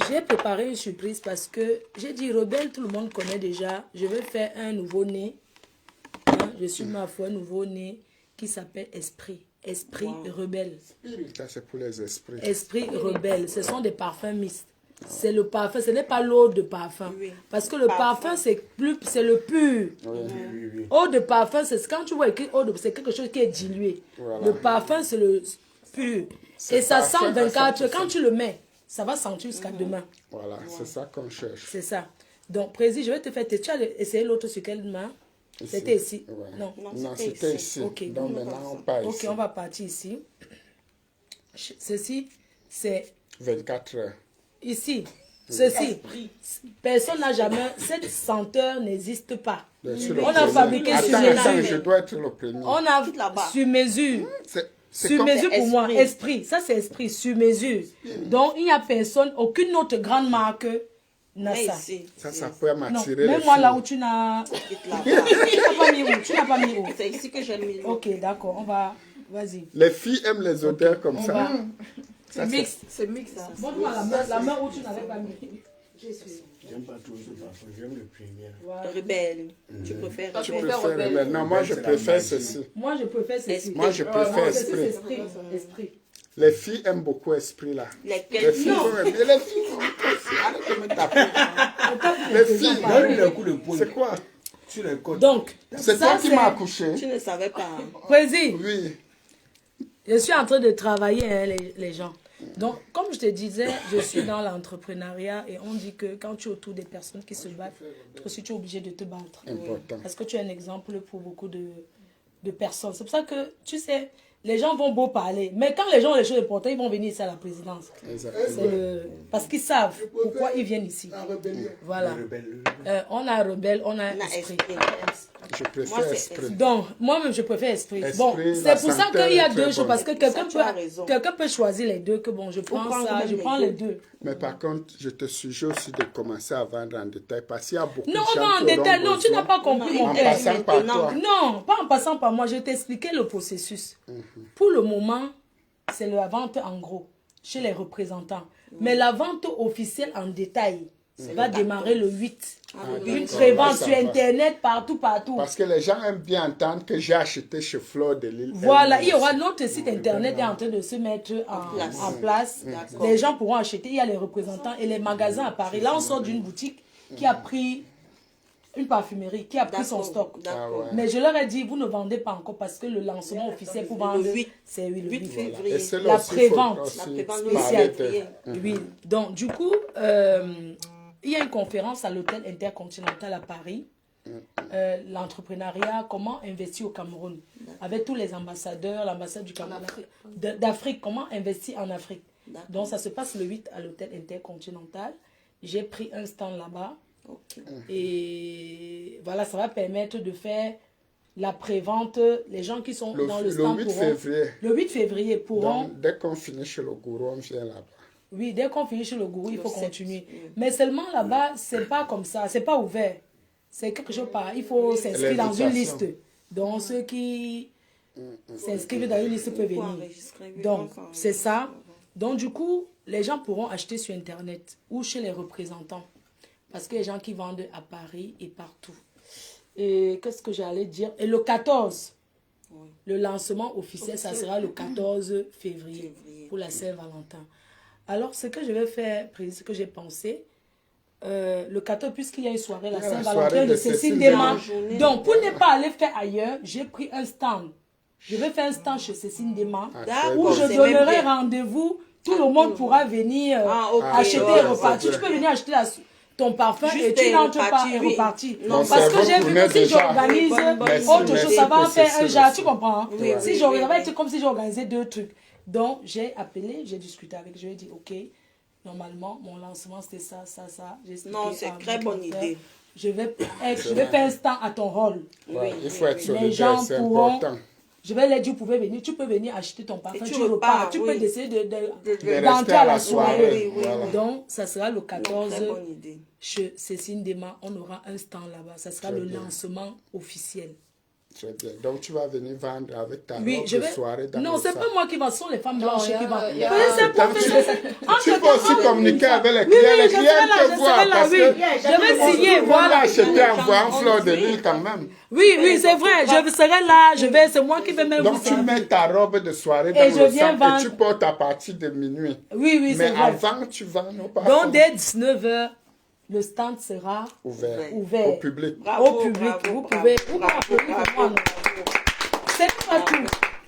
j'ai préparé une surprise parce que j'ai dit, Rebelle, tout le monde connaît déjà. Je vais faire un nouveau-né. Hein, je suis ma foi, nouveau-né qui s'appelle Esprit. Esprit Rebelle. Ça, c'est pour les esprits. Esprit Rebelle. Ce sont des parfums mixtes. C'est le parfum, ce n'est pas l'eau de parfum. Parce que le parfum, c'est le pur. Eau de parfum, c'est quand tu vois écrit eau de c'est quelque chose qui est dilué. Voilà. Le parfum, c'est le pur. Et ça sent 24 quand tu le mets, ça va sentir jusqu'à demain. Voilà, c'est ça qu'on cherche. C'est ça. Donc, Président, je vais te faire tester. Tu as essayé l'autre sur quelle main? C'était ici. Ouais. Non. Non, c'était ici. Ok, Donc maintenant, on part Ok, ici. on va partir ici. Ceci, c'est 24 heures. ici. Ceci, personne n'a jamais, cette senteur n'existe pas. Sur le On a premier. fabriqué sur Attends, mesure. je dois être le premier. On a là-bas. sur mesure. C'est Sur comme- mesure pour moi, esprit. esprit. Ça, c'est esprit, sur mesure. Donc, il n'y a personne, aucune autre grande marque n'a Mais ça. ici, Ça peut Non, m'attirer même les moi, filles. là où tu n'as... quitte là-bas. Tu n'as pas mis où? Tu n'as pas mis où? C'est ici que j'ai mis l'eau. Ok, d'accord, on va... Vas-y. Les filles aiment les odeurs comme On ça. va... Ça, C'est mixte. C'est mix ça. Montre-moi la main où tu n'avais pas mis. J'aime pas trop ce parfum, j'aime le premier. Rebelle. Tu préfères Tu rebelle. préfères rebelle. Non, moi je C'est la préfère magie. ceci. Moi, je préfère ceci. Esprit. Moi je préfère Non, ceci, c'est esprit. esprit. Les filles aiment beaucoup esprit là. Les Lesquelles? filles vont aimer. Les filles vont aussi. Arrête de me taper. Les filles. Donne les coups de poing C'est quoi? sur les côtes. Donc, C'est ça, toi qui m'as accouché. Tu ne savais pas. Président, Oui. je suis en train de travailler, hein, les gens. Donc, comme je te disais, je suis dans l'entrepreneuriat et on dit que quand tu es autour des personnes qui se battent, toi aussi tu es obligé de te battre. Important. Parce que tu es un exemple pour beaucoup de personnes. C'est pour ça que, tu sais, les gens vont beau parler, mais quand les gens ont les choses importantes, ils vont venir ici à la présidence. Exactement. Parce qu'ils savent pourquoi ils viennent ici. Voilà. On a rebelle, on a On a esprit. esprit. Je Moi, préfère c'est esprit. Donc, moi-même, je préfère esprit. Esprit, Bon, la c'est pour ça senteur qu'il y a est très deux choses. bonne. Parce que tu as raison. quelqu'un peut choisir les deux. Que bon, je prends prendre ça, même je les prends deux. les deux. Mais par contre, je te suggère aussi de commencer à vendre en détail parce qu'il y a beaucoup Non, de gens non, en qui auront détail. Non, tu besoin. n'as pas compris mon En père. passant par Maintenant. toi. Non, pas en passant par moi. Je t'ai expliqué le processus. Pour le moment, c'est la vente en gros, chez les représentants. Mais la vente officielle en détail va démarrer le 8. Une d'accord. prévente Ça sur va. Internet, partout. Parce que les gens aiment bien entendre que j'ai acheté chez Fleur de Lille. Voilà, il y aura notre site Internet est en train de se mettre en place. D'accord. Les gens pourront acheter. Il y a les représentants et les magasins à Paris. Là, on sort d'une boutique qui a pris une parfumerie qui a pris son stock. D'accord. ouais. Mais je leur ai dit, vous ne vendez pas encore parce que le lancement officiel pour vendre, Le 8. c'est oui, le 8 8. février. Et c'est La là aussi, faut prévente. aussi La prévente parler spéciale. de- Oui, donc du coup, il y a une conférence à l'hôtel Intercontinental à Paris. L'entrepreneuriat, comment investir au Cameroun avec tous les ambassadeurs, l'ambassade du Cameroun d'Afrique, comment investir en Afrique. Donc ça se passe le 8 à l'hôtel Intercontinental. J'ai pris un stand là-bas Ok. et voilà, ça va permettre de faire la prévente. Les gens qui sont dans le Le stand 8 pourront, février. le 8 février pourront. Donc, dès qu'on finit chez le gourou, on vient là-bas. Oui, dès qu'on finit chez le gourou, il Le faut 7, continuer. oui. Mais seulement là-bas, c'est pas comme ça, c'est pas ouvert. C'est quelque chose par. Il faut s'inscrire dans une L'invitation. liste. Donc ceux qui s'inscrivent dans une liste peuvent Faut venir. enregistrer, oui, Donc faut c'est ça. enregistrer. Donc du coup, les gens pourront acheter sur Internet ou chez les représentants. Parce que les gens qui vendent à Paris et partout. Et qu'est-ce que j'allais dire? Et le 14, Oui. le lancement officiel, ça sera le 14 février Février. pour la Saint-Valentin. Alors, ce que je vais faire, ce que j'ai pensé, le 14, puisqu'il y a une soirée, la Il y a la Saint-Valentin soirée de de Cécile Cécile Desmans. Desmans. Donc, pour ne pas aller faire ailleurs, j'ai pris un stand. Je vais faire un stand chez Cécile Desmans D'accord, où je c'est même donnerai bien. rendez-vous. Tout le monde pourra venir Ah, ok. acheter Ouais, et repartir. c'est Tu peux venir acheter ton parfum Juste et tu et n'entres pas repartir, et oui. repartir. Non, Parce c'est que bon, j'ai vous vu venez que si déjà. j'organise Merci, autre chose, merci ça va pour faire un Cécile genre. aussi. Tu comprends? Oui, Si oui, j'aurais, oui, ça va oui. être comme si j'organisais deux trucs. Donc, j'ai appelé, j'ai discuté avec, je lui ai dit, OK, normalement, mon lancement, c'était ça, ça, ça. J'ai expliqué Non, c'est à très mon bonne frère, idée. Je vais faire un stand à ton rôle. Ouais, Oui, il faut oui, être oui. solidaire, Les gens c'est pourront. important. Je vais leur dire, vous pouvez venir, tu peux venir acheter ton parfum, Et tu tu repars, repars, tu oui. peux essayer De rester d'entrer à la soirée. Oui, oui, voilà. oui. Donc, ça sera le Non, 14 très bonne idée. chez Cécile Desmans. On aura un stand là-bas. Ça sera Très le bien. lancement officiel. Très bien. Donc, tu vas venir vendre avec ta Oui, robe je de vais. soirée dans Non, le c'est sac. pas moi qui vends, ce sont les femmes blanches qui vendent. il y a- C'est un Quand tu- professionnel. Tu peux aussi communiquer avec les Oui, clients. oui, Les je clients serai là, te je voient serai là, parce oui. que Je vais signer, on va voilà. acheter en voie en On fleur de le l'île fait. quand même. Oui, oui, c'est vrai. Je serai là, c'est moi qui vais même vous Donc, tu servir. mets ta robe de soirée Et dans je le viens sac vendre. et tu portes à partir de minuit. Oui, oui, Mais c'est vrai. avant, tu vends nos parfums Donc, dès 19h, le stand sera ouverts ouvert. au public. Bravo, Au public, bravo, vous bravo, pouvez bravo, applaudir pour bravo, moi. C'est pas tout.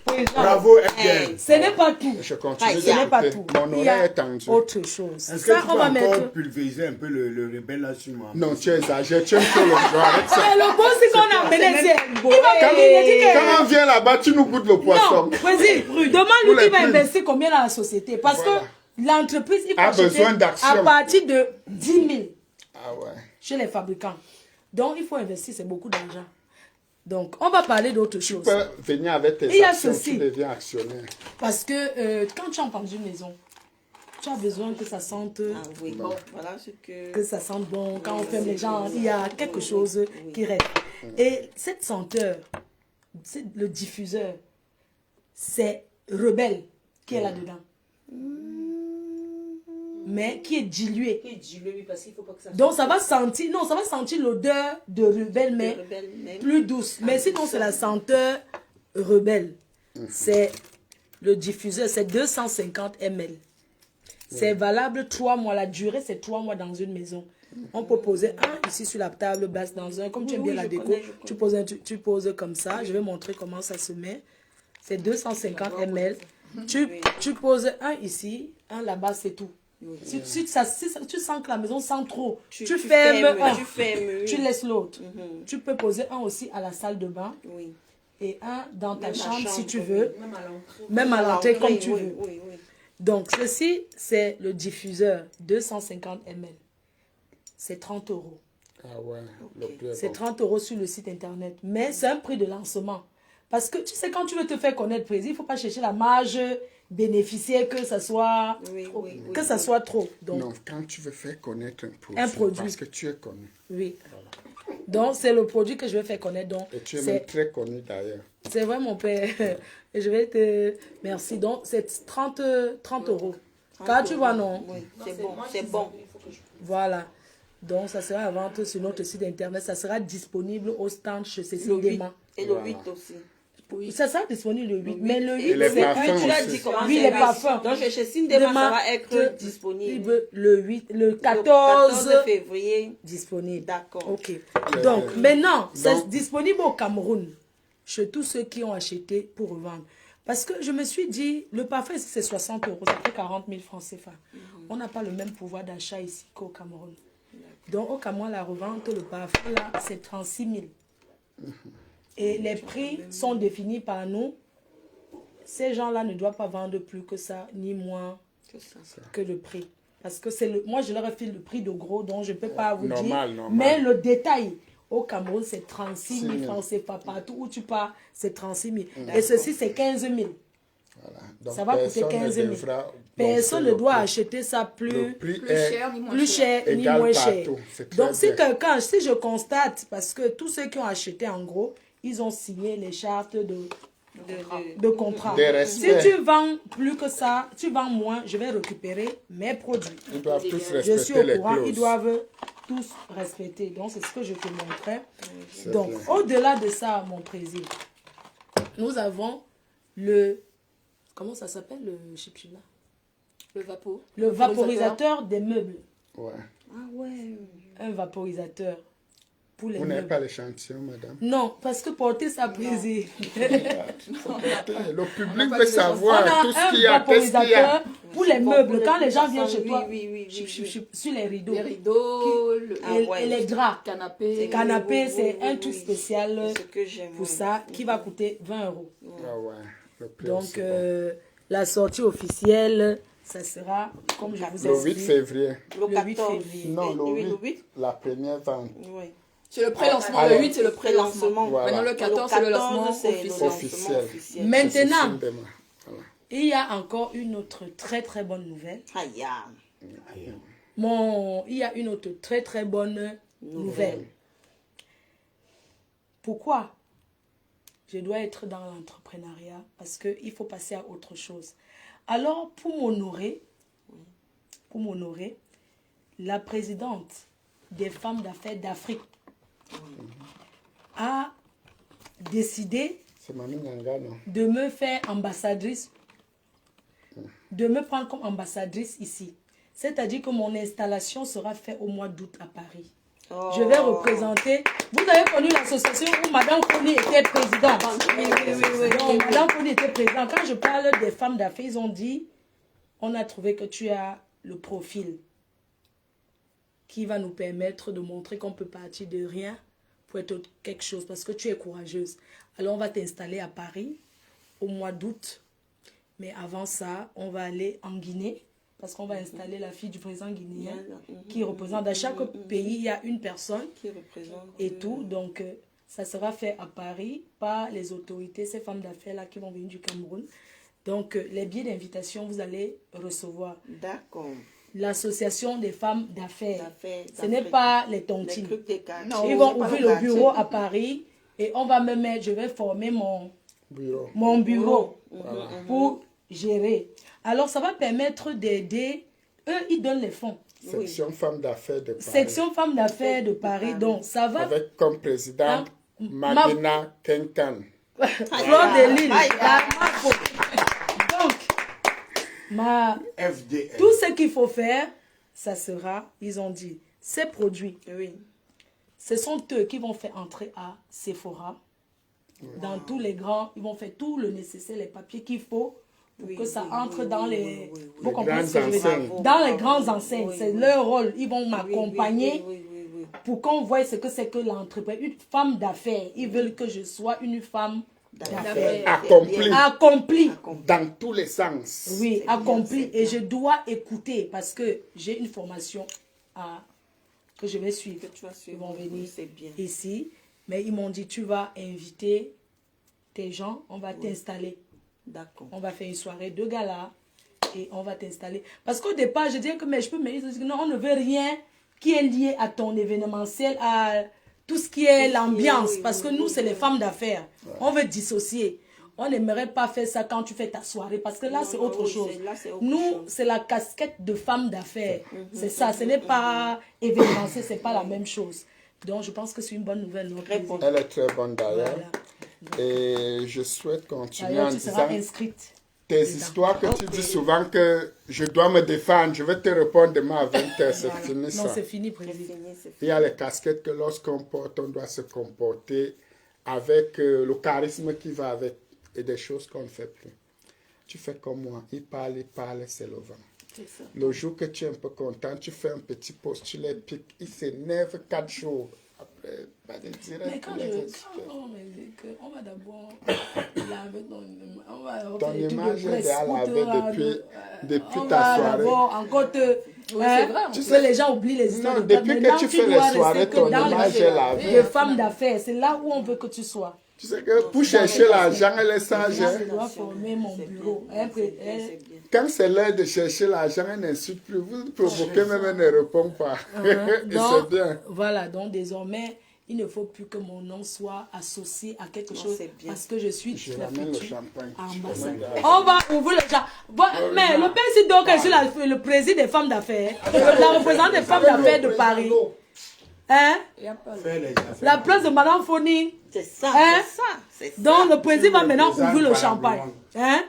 Président. Bravo, FDN. Ce n'est pas tout. Je continue Ah, Ce n'est pas d'écouter. tout. Mon Il y oreille a est tendue. autre chose. Est-ce que Ça, tu on peux va encore mettre. pulvériser un peu le rebelle là sur moi? Non, tu exagères, tu aimes trop le joie avec ça. Mais le bon, c'est qu'on a amené, même c'est. pas Il beau. va venir, il dit que. Quand on vient là-bas, tu nous goûtes le poisson. Non, vas-y, Pour demande-lui les qui va plumes. investir combien dans la société. Parce Voilà. que l'entreprise, il faut A acheter besoin d'action. à partir de 10 000 Ah ouais. chez les fabricants. Donc, il faut investir, c'est beaucoup d'argent. Donc, on va parler d'autre chose. Tu peux venir avec tes Il y a actions, ceci. tu deviens actionnaire. Parce que quand tu entres dans une maison, tu as besoin que ça sente, Ah oui, bon, voilà ce que... que ça sente bon. Quand on ferme les gens, il y a quelque chose qui reste. Et cette senteur, c'est le diffuseur, c'est Rebelle qui est là-dedans. Mais qui est dilué. Donc ça va sentir, non, ça va sentir l'odeur de Rebelle, mais Rebelle même. plus douce. Mais sinon, c'est la senteur Rebelle. C'est le diffuseur, c'est 250 ml. C'est valable 3 mois. La durée, c'est 3 mois dans une maison. On peut poser un ici sur la table basse dans un. Comme tu aimes bien Oui, la je déco, connais. tu poses comme ça. Je vais montrer comment ça se met. C'est 250 ml. Tu poses un ici, un là-bas, c'est tout. Si tu sens que la maison sent trop, tu fermes un. Tu fermes, oui. Tu laisses l'autre. Tu peux poser un aussi à la salle de bain Oui. et un dans ta Même la chambre si tu chambre, veux. Même à l'entrée. Même à l'entrée comme Oui, tu oui, veux. Oui, oui. Donc, ceci, c'est le diffuseur, 250 ml. C'est 30 €. Ah ouais, le plus C'est bon. 30 € sur le site internet. Mais c'est un prix de lancement. Parce que tu sais, quand tu veux te faire connaître, président, il ne faut pas chercher la marge bénéficiaire que ça soit, Oui, oui, oui, que ça oui. soit trop. Donc, Non, quand tu veux faire connaître Un produit. parce que tu es connu. oui. Donc, c'est le produit que je vais faire connaître. Donc, Et tu es c'est même très connu d'ailleurs. c'est vrai, mon père. Et je vais te... Merci. Donc, c'est 30 €. Car tu vois, non? Oui, c'est bon, c'est bon. Voilà. Donc, ça sera à vente sur notre site internet. Ça sera disponible au stand chez Le Cécile 8 Desmans. et le 8 aussi. Oui. Ça sera disponible le 8. Mais le 8, Et les c'est parfums Tu as aussi. dit comment Oui, c'est les le parfums. Donc, chez Sindema, ça va être disponible. Le 14 février. disponible. D'accord. Ok. Donc, maintenant, c'est Donc- disponible au Cameroun. Chez tous ceux qui ont acheté pour revendre. Parce que je me suis dit, le parfum ici, c'est 60 €. Ça fait 40 000 francs CFA. On n'a pas le même pouvoir d'achat ici qu'au Cameroun. Donc, au Cameroun, la revente, le parfum, là, c'est 36 000. Et les prix sont définis par nous. Ces gens-là ne doivent pas vendre plus que ça, ni moins que le prix. Parce que moi, je leur ai fait le prix de gros, donc je ne peux pas vous Normal, dire. normal. Mais le détail, au Cameroun, c'est 36 000 francs. C'est pas partout où tu pars, c'est 36 000. Et ceci, c'est 15 000. Voilà. Donc, Ça va coûter personne 15 ne 000. devra Personne gonfler ne doit le prix. acheter ça Le prix Plus est cher, ni moins plus cher. cher ni Égal moins cher. partout. C'est très Donc, si bien. si je constate, parce que tous ceux qui ont acheté en gros, ils ont signé les chartes de contrat. Des Si respects. tu vends plus que ça, tu vends moins, je vais récupérer mes produits. Ils doivent tous Je respecter suis au les courant, clauses. ils doivent tous respecter. Donc, c'est ce que je te montrais. C'est Donc, bien. au-delà de ça, mon président, nous avons le... Comment ça s'appelle le chip là? Le vaporisateur des meubles. Ouais. Ah ouais. Un vaporisateur pour les Vous n'avez meubles. pas l'échantillon, madame. Non, parce que porter ça plaisir. Le public pas veut de- On savoir a tout ce un qu'il y a. Qu'est-ce qu'il y a? vaporisateur pour les meubles. Quand les gens personnes, viennent chez toi, oui, chip, chip, chip, sur les rideaux. Les rideaux, le Ah ouais. Et les draps. canapé. Canapé, Oui, c'est oui, un oui, truc oui. spécial C'est ce que j'aime, pour oui. ça qui va coûter 20 €. Ah ouais. Le prix Donc, aussi, bon. la sortie officielle, ça sera, comme je vous ai Le 8 dit, février. Le Le 8 14. février. Non, Oui, le le 8. 8. La première vente. Oui. C'est le pré-lancement. Alors, Le 8, c'est le pré-lancement. Voilà. Maintenant, le 14, c'est le lancement c'est le officiel. lancement Officiel. officiel. Maintenant, C'est Sindema. Voilà. il y a encore une autre très très bonne nouvelle. Aïe, Il y a une autre très très bonne nouvelle. Pourquoi je dois être dans l'entrepreneuriat? Parce qu'il faut passer à autre chose. Alors, pour m'honorer, la présidente des femmes d'affaires d'Afrique a décidé C'est Mamie Nyanga, non? de me faire ambassadrice, de me prendre comme ambassadrice ici. C'est-à-dire que mon installation sera faite au mois d'août à Paris. Oh. Je vais représenter... Vous avez connu l'association où Madame Kony était présidente. Donc, Madame Kony était présidente. Quand je parle des femmes d'affaires, ils ont dit, on a trouvé que tu as le profil qui va nous permettre de montrer qu'on peut partir de rien pour être quelque chose, parce que tu es courageuse. Alors, on va t'installer à Paris au mois d'août. Mais avant ça, on va aller en Guinée, parce qu'on va installer la fille du président guinéen qui représente. Dans chaque pays, il y a une personne Qui représente et tout. Donc, ça sera fait à Paris par les autorités, ces femmes d'affaires-là qui vont venir du Cameroun. Donc, les billets d'invitation, vous allez recevoir. D'accord. L'association des femmes d'affaires. D'affaires Ce n'est d'Afrique. pas les Les tontines. trucs des quartiers. Non, Ils vont c'est pas ouvrir le le bureau à Paris et on va me mettre, je vais former mon bureau pour gérer. Alors, ça va permettre d'aider. Eux, ils donnent les fonds. Section femmes d'affaires de Paris. Section femmes d'affaires de Paris. Donc, ça va... Avec comme présidente Ma- Magina Kenkan. Fleur de Lille. Aïe, aïe. Donc, FDL. tout ce qu'il faut faire, ça sera, ils ont dit, ces produits, Oui. ce sont eux qui vont faire entrer à Sephora. Dans tous les grands, ils vont faire tout le nécessaire, les papiers qu'il faut pour que ça entre dans les... Vous comprenez ce que je veux dire? enseignes. Dans les grandes enseignes, Oui, c'est oui. leur rôle. Ils vont m'accompagner Oui. pour qu'on voie ce que c'est que l'entreprise. Une femme d'affaires. Ils veulent que je sois une femme d'affaires. Accompli Accomplie. dans tous les sens. Oui, bien, accomplie. c'est Et bien. je dois écouter parce que j'ai une formation que je vais suivre. Que tu vas Ils suivre. vont venir C'est bien. ici. Mais ils m'ont dit, tu vas inviter tes gens, on va t'installer. D'accord. On va faire une soirée de gala et on va t'installer. Parce qu'au départ, je disais que mais je peux me dire que non, on ne veut rien qui est lié à ton événementiel, à tout ce qui est l'ambiance. oui, Parce que nous, c'est les femmes d'affaires. On veut dissocier. On n'aimerait pas faire ça quand tu fais ta soirée. Parce que là, c'est autre oui, chose. là, c'est autre Nous, chose. c'est la casquette de femme d'affaires. C'est ça. Ce n'est pas événementiel, c'est pas la même chose. Donc, je pense que c'est une bonne nouvelle. notre Très bonne. président. Elle est très bonne d'ailleurs. Voilà. Et je souhaite continuer D'ailleurs, en tu seras disant inscrite. tes histoires que tu dis souvent que je dois me défendre. Je vais te répondre demain à 20h. C'est fini Non, ça. c'est fini, président. Il y a les casquettes que lorsqu'on porte, on doit se comporter avec le charisme qui va avec et des choses qu'on ne fait plus. Tu fais comme moi. Il parle, c'est le vent. Le jour que tu es un peu content, tu fais un petit post, tu les piques, il s'énerve 4 jours. Après, pas de direct. Mais quand on me dit qu'on va d'abord laver Ton image est déjà lavée depuis on ta va soirée. d'abord encore te... c'est vrai, Tu sais, les gens oublient les histoires Non, de depuis Maintenant, que tu fais les dois soirées, rester que ton dans image les- est lavée. de femme d'affaires. C'est là où on veut que tu sois. Tu sais que pour chercher l'argent, elle est sage. Moi, je dois former mon bureau. Quand c'est l'heure de chercher l'argent, elle n'insulte plus. Vous provoquez même, elle ne répond pas. Et c'est bien. Voilà, donc désormais, il ne faut plus que mon nom soit associé à quelque chose c'est bien. parce que je suis Je la ramène le future champagne. ambassadeur. On va ouvrir le chat. Bon, mais le père ici, donc, je suis le président des femmes d'affaires, la représentante des femmes d'affaires de Paris. Hein? Fais les affaires. La place de Madame Foni. C'est ça, Hein? c'est ça. Donc le président va maintenant représentes ouvrir le valablement. champagne. Hein?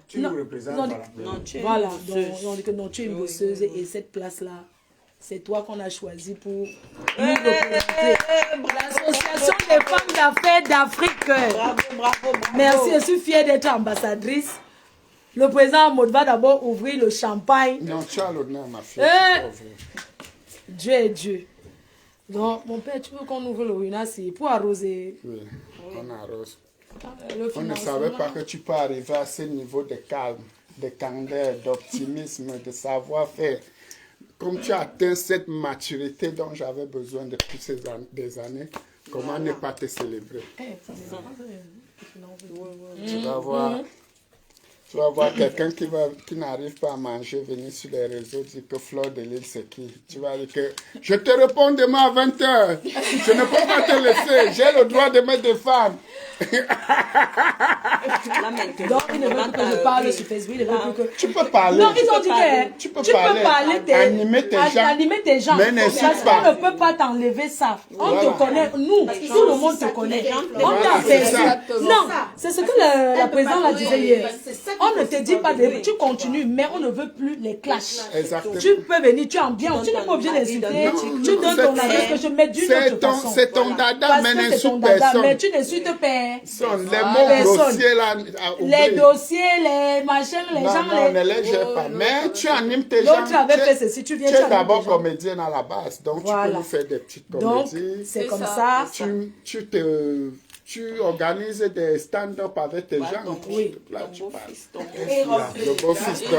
Tu non, nous représentes non, valablement. Non, tu es Voilà, une donc bosseuse. on dit que non, tu es une bosseuse et cette place-là, c'est toi qu'on a choisi pour nous représenter. L'Association des femmes d'affaires d'Afrique. Bravo, bravo, bravo. Merci, je suis fière d'être ambassadrice. Le président Maud va d'abord ouvrir le champagne. Non, tu as l'honneur, ma fille. Dieu est Dieu. Donc, mon père, tu veux qu'on ouvre le Winassi pour arroser Oui, on arrose. le On ne financement. savait pas que tu peux arriver à ce niveau de calme, de candeur, d'optimisme, de savoir-faire. Comme tu as atteint cette maturité dont j'avais besoin depuis des années, comment ne pas te célébrer? Tu vas voir quelqu'un qui n'arrive pas à manger, venir sur les réseaux, dire que Fleur de l'île, c'est qui? Tu vas dire que je te réponds demain à 20h. Je ne peux pas te laisser. J'ai le droit de me défendre. Là, maintenant, Donc, ils ne veulent plus que je parle sur Facebook, ils ne veulent plus que... Tu peux parler. Non, ils ont dit que Tu peux parler, animer tes gens, mais n'insulte parce pas. qu'on ne peut pas t'enlever ça. On Voilà. te connaît, nous, tout le monde te connaît. On t'a Voilà, fait c'est ça. ça. Non, c'est ce que la présidente l'a disait hier. On ne te dit pas, tu continues, mais on ne veut plus les clashs. Exactement. Tu peux venir, tu ambiances, tu n'es pas obligé d'insulter. Tu donnes ton avis que je mets d'une autre façon. C'est ton dada, Parce mais que c'est ton n'insulte dada, personne. mais tu n'insultes pas. Les mots grossiers là, Les dossiers, les machins, les non, gens, non, les... ne les gère pas. Mais tu animes tes gens. L'autre avait fait ceci, tu viens, Tu tu es animes d'abord tes gens. comédienne à la base, donc tu Voilà. peux nous faire des petites Donc, comédies. c'est comme ça. Tu organises des stand-up avec tes gens. Oui. Là, tu parles. Et Le beau fiston.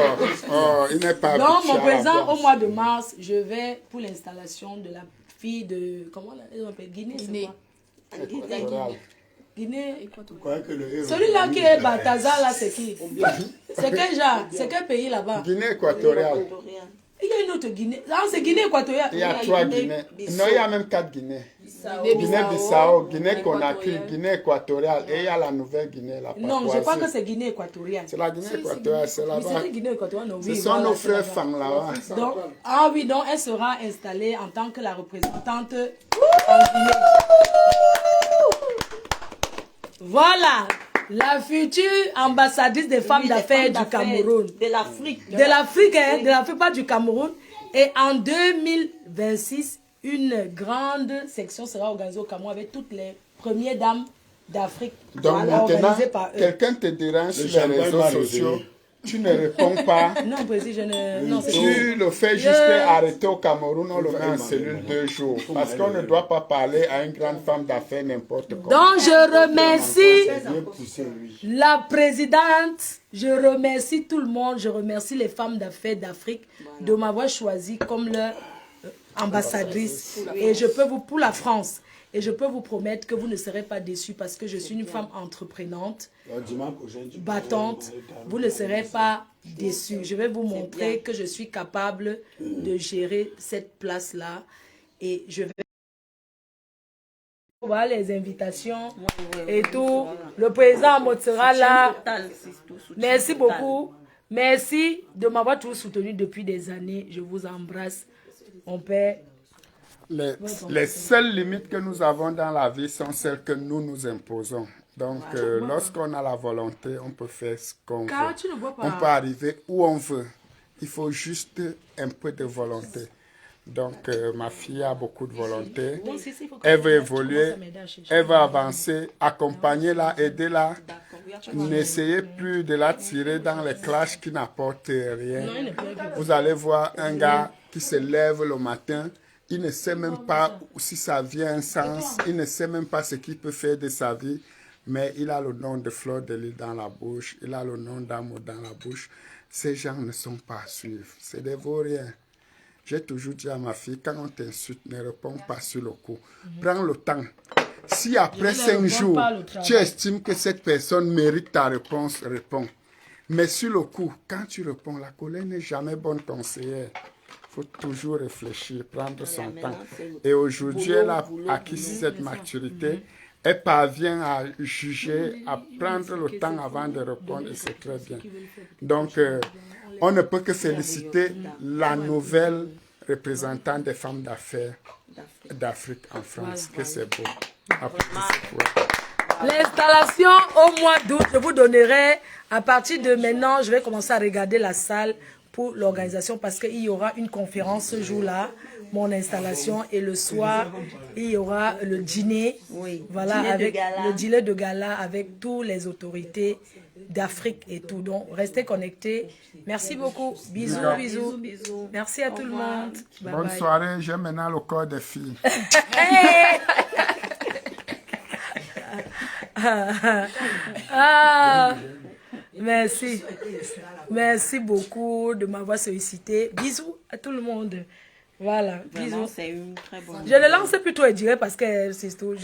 Oh, il n'est pas Donc, habitué mon à la président, blanche. au mois de mars, je vais pour l'installation de la fille de... Comment on appelle Guinée, c'est quoi? Équatorial. Guinée. Vous croyez que le héros Celui-là qui est Balthazar, là, c'est qui? C'est quel genre? C'est quel pays là-bas? Guinée équatoriale. Il y a une autre Guinée. Ah, c'est Guinée équatoriale. Il y a 3 Guinées. Non, il y a même 4 Guinées. Guinée-Bissau, Guinée-Conakry, Guinée équatoriale. Et il y a la nouvelle Guinée, la Non, je crois que Papouasie. c'est Guinée équatoriale. C'est la Guinée équatoriale, c'est Oui, là-bas. c'était Guinée équatoriale, non? Ce Oui, sont voilà, nos c'est frères là-bas. femmes là-bas. Donc, ah oui, donc elle sera installée en tant que la représentante en Guinée. Voilà, la future ambassadrice des femmes d'affaires du Cameroun. De l'Afrique. De l'Afrique, hein, de l'Afrique, pas du Cameroun. Et en 2026, une grande section sera organisée au Cameroun avec toutes les premières dames d'Afrique. Donc Voilà, maintenant, organisées par eux. quelqu'un te dérange sur les champagne réseaux va sociaux, revenir. tu ne réponds pas. Non, président, je ne... Non, c'est Tu le fais juste arrêter au Cameroun, on le met en cellule 2 jours. Parce qu'on ne doit pas parler à une grande femme d'affaires n'importe comment. Donc, je remercie Bien poussé, lui. la présidente, je remercie tout le monde, je remercie les femmes d'affaires d'Afrique de m'avoir choisi comme leur ambassadrice. Et je peux vous, pour la France, et je peux vous promettre que vous ne serez pas déçus parce que je suis une femme entreprenante, Alors, dimanche prochain, tu battante. Vous ne serez pas déçus. Je vais vous montrer que je suis capable de gérer cette place-là. Et je vais voir les invitations et tout. Le président Maud sera là. Merci beaucoup. Merci de m'avoir toujours soutenu depuis des années. Je vous embrasse. Mon père, les seules limites que nous avons dans la vie sont celles que nous nous imposons. Donc, lorsqu'on a la volonté, on peut faire ce qu'on veut. Tu ne bois pas. On peut arriver où on veut. Il faut juste un peu de volonté. Donc, ma fille a beaucoup de volonté. Elle veut évoluer, elle veut avancer. Accompagnez-la, aidez-la. N'essayez plus de la tirer dans les classes qui n'apportent rien. Vous allez voir un gars qui se lève le matin. Il ne sait même pas si ça vient un sens. Il ne sait même pas ce qu'il peut faire de sa vie. Mais il a le nom de Fleur de Lys dans la bouche. Il a le nom d'Amour dans la bouche. Ces gens ne sont pas à suivre. C'est des vauriens. J'ai toujours dit à ma fille, quand on t'insulte, ne réponds pas sur le coup. Prends le temps. Si après 5 jours, tu estimes que cette personne mérite ta réponse, réponds. Mais sur le coup, quand tu réponds, la colère n'est jamais bonne conseillère. Il faut toujours réfléchir, prendre son temps. Et aujourd'hui, elle a acquis cette maturité. Elle parvient à juger, à prendre le temps avant de répondre, et c'est très bien. Donc, on ne peut que féliciter la nouvelle représentante des femmes d'affaires d'Afrique en France, que c'est beau. L'installation au mois d'août, je vous donnerai, à partir de maintenant, je vais commencer à regarder la salle pour l'organisation parce qu'il y aura une conférence ce jour-là, mon installation, et le soir, il y aura le dîner, voilà, avec le dîner de gala avec toutes les autorités d'Afrique et tout. Donc, restez connectés. Merci beaucoup. Bisous, bisous. Merci à tout le monde. Bye Bonne bye. soirée. J'ai maintenant le corps des filles. Merci. Merci beaucoup de m'avoir sollicité. Bisous à tout le monde. Voilà. Bisous. C'est une très bonne. Je le lance plutôt et dirais parce que c'est tout.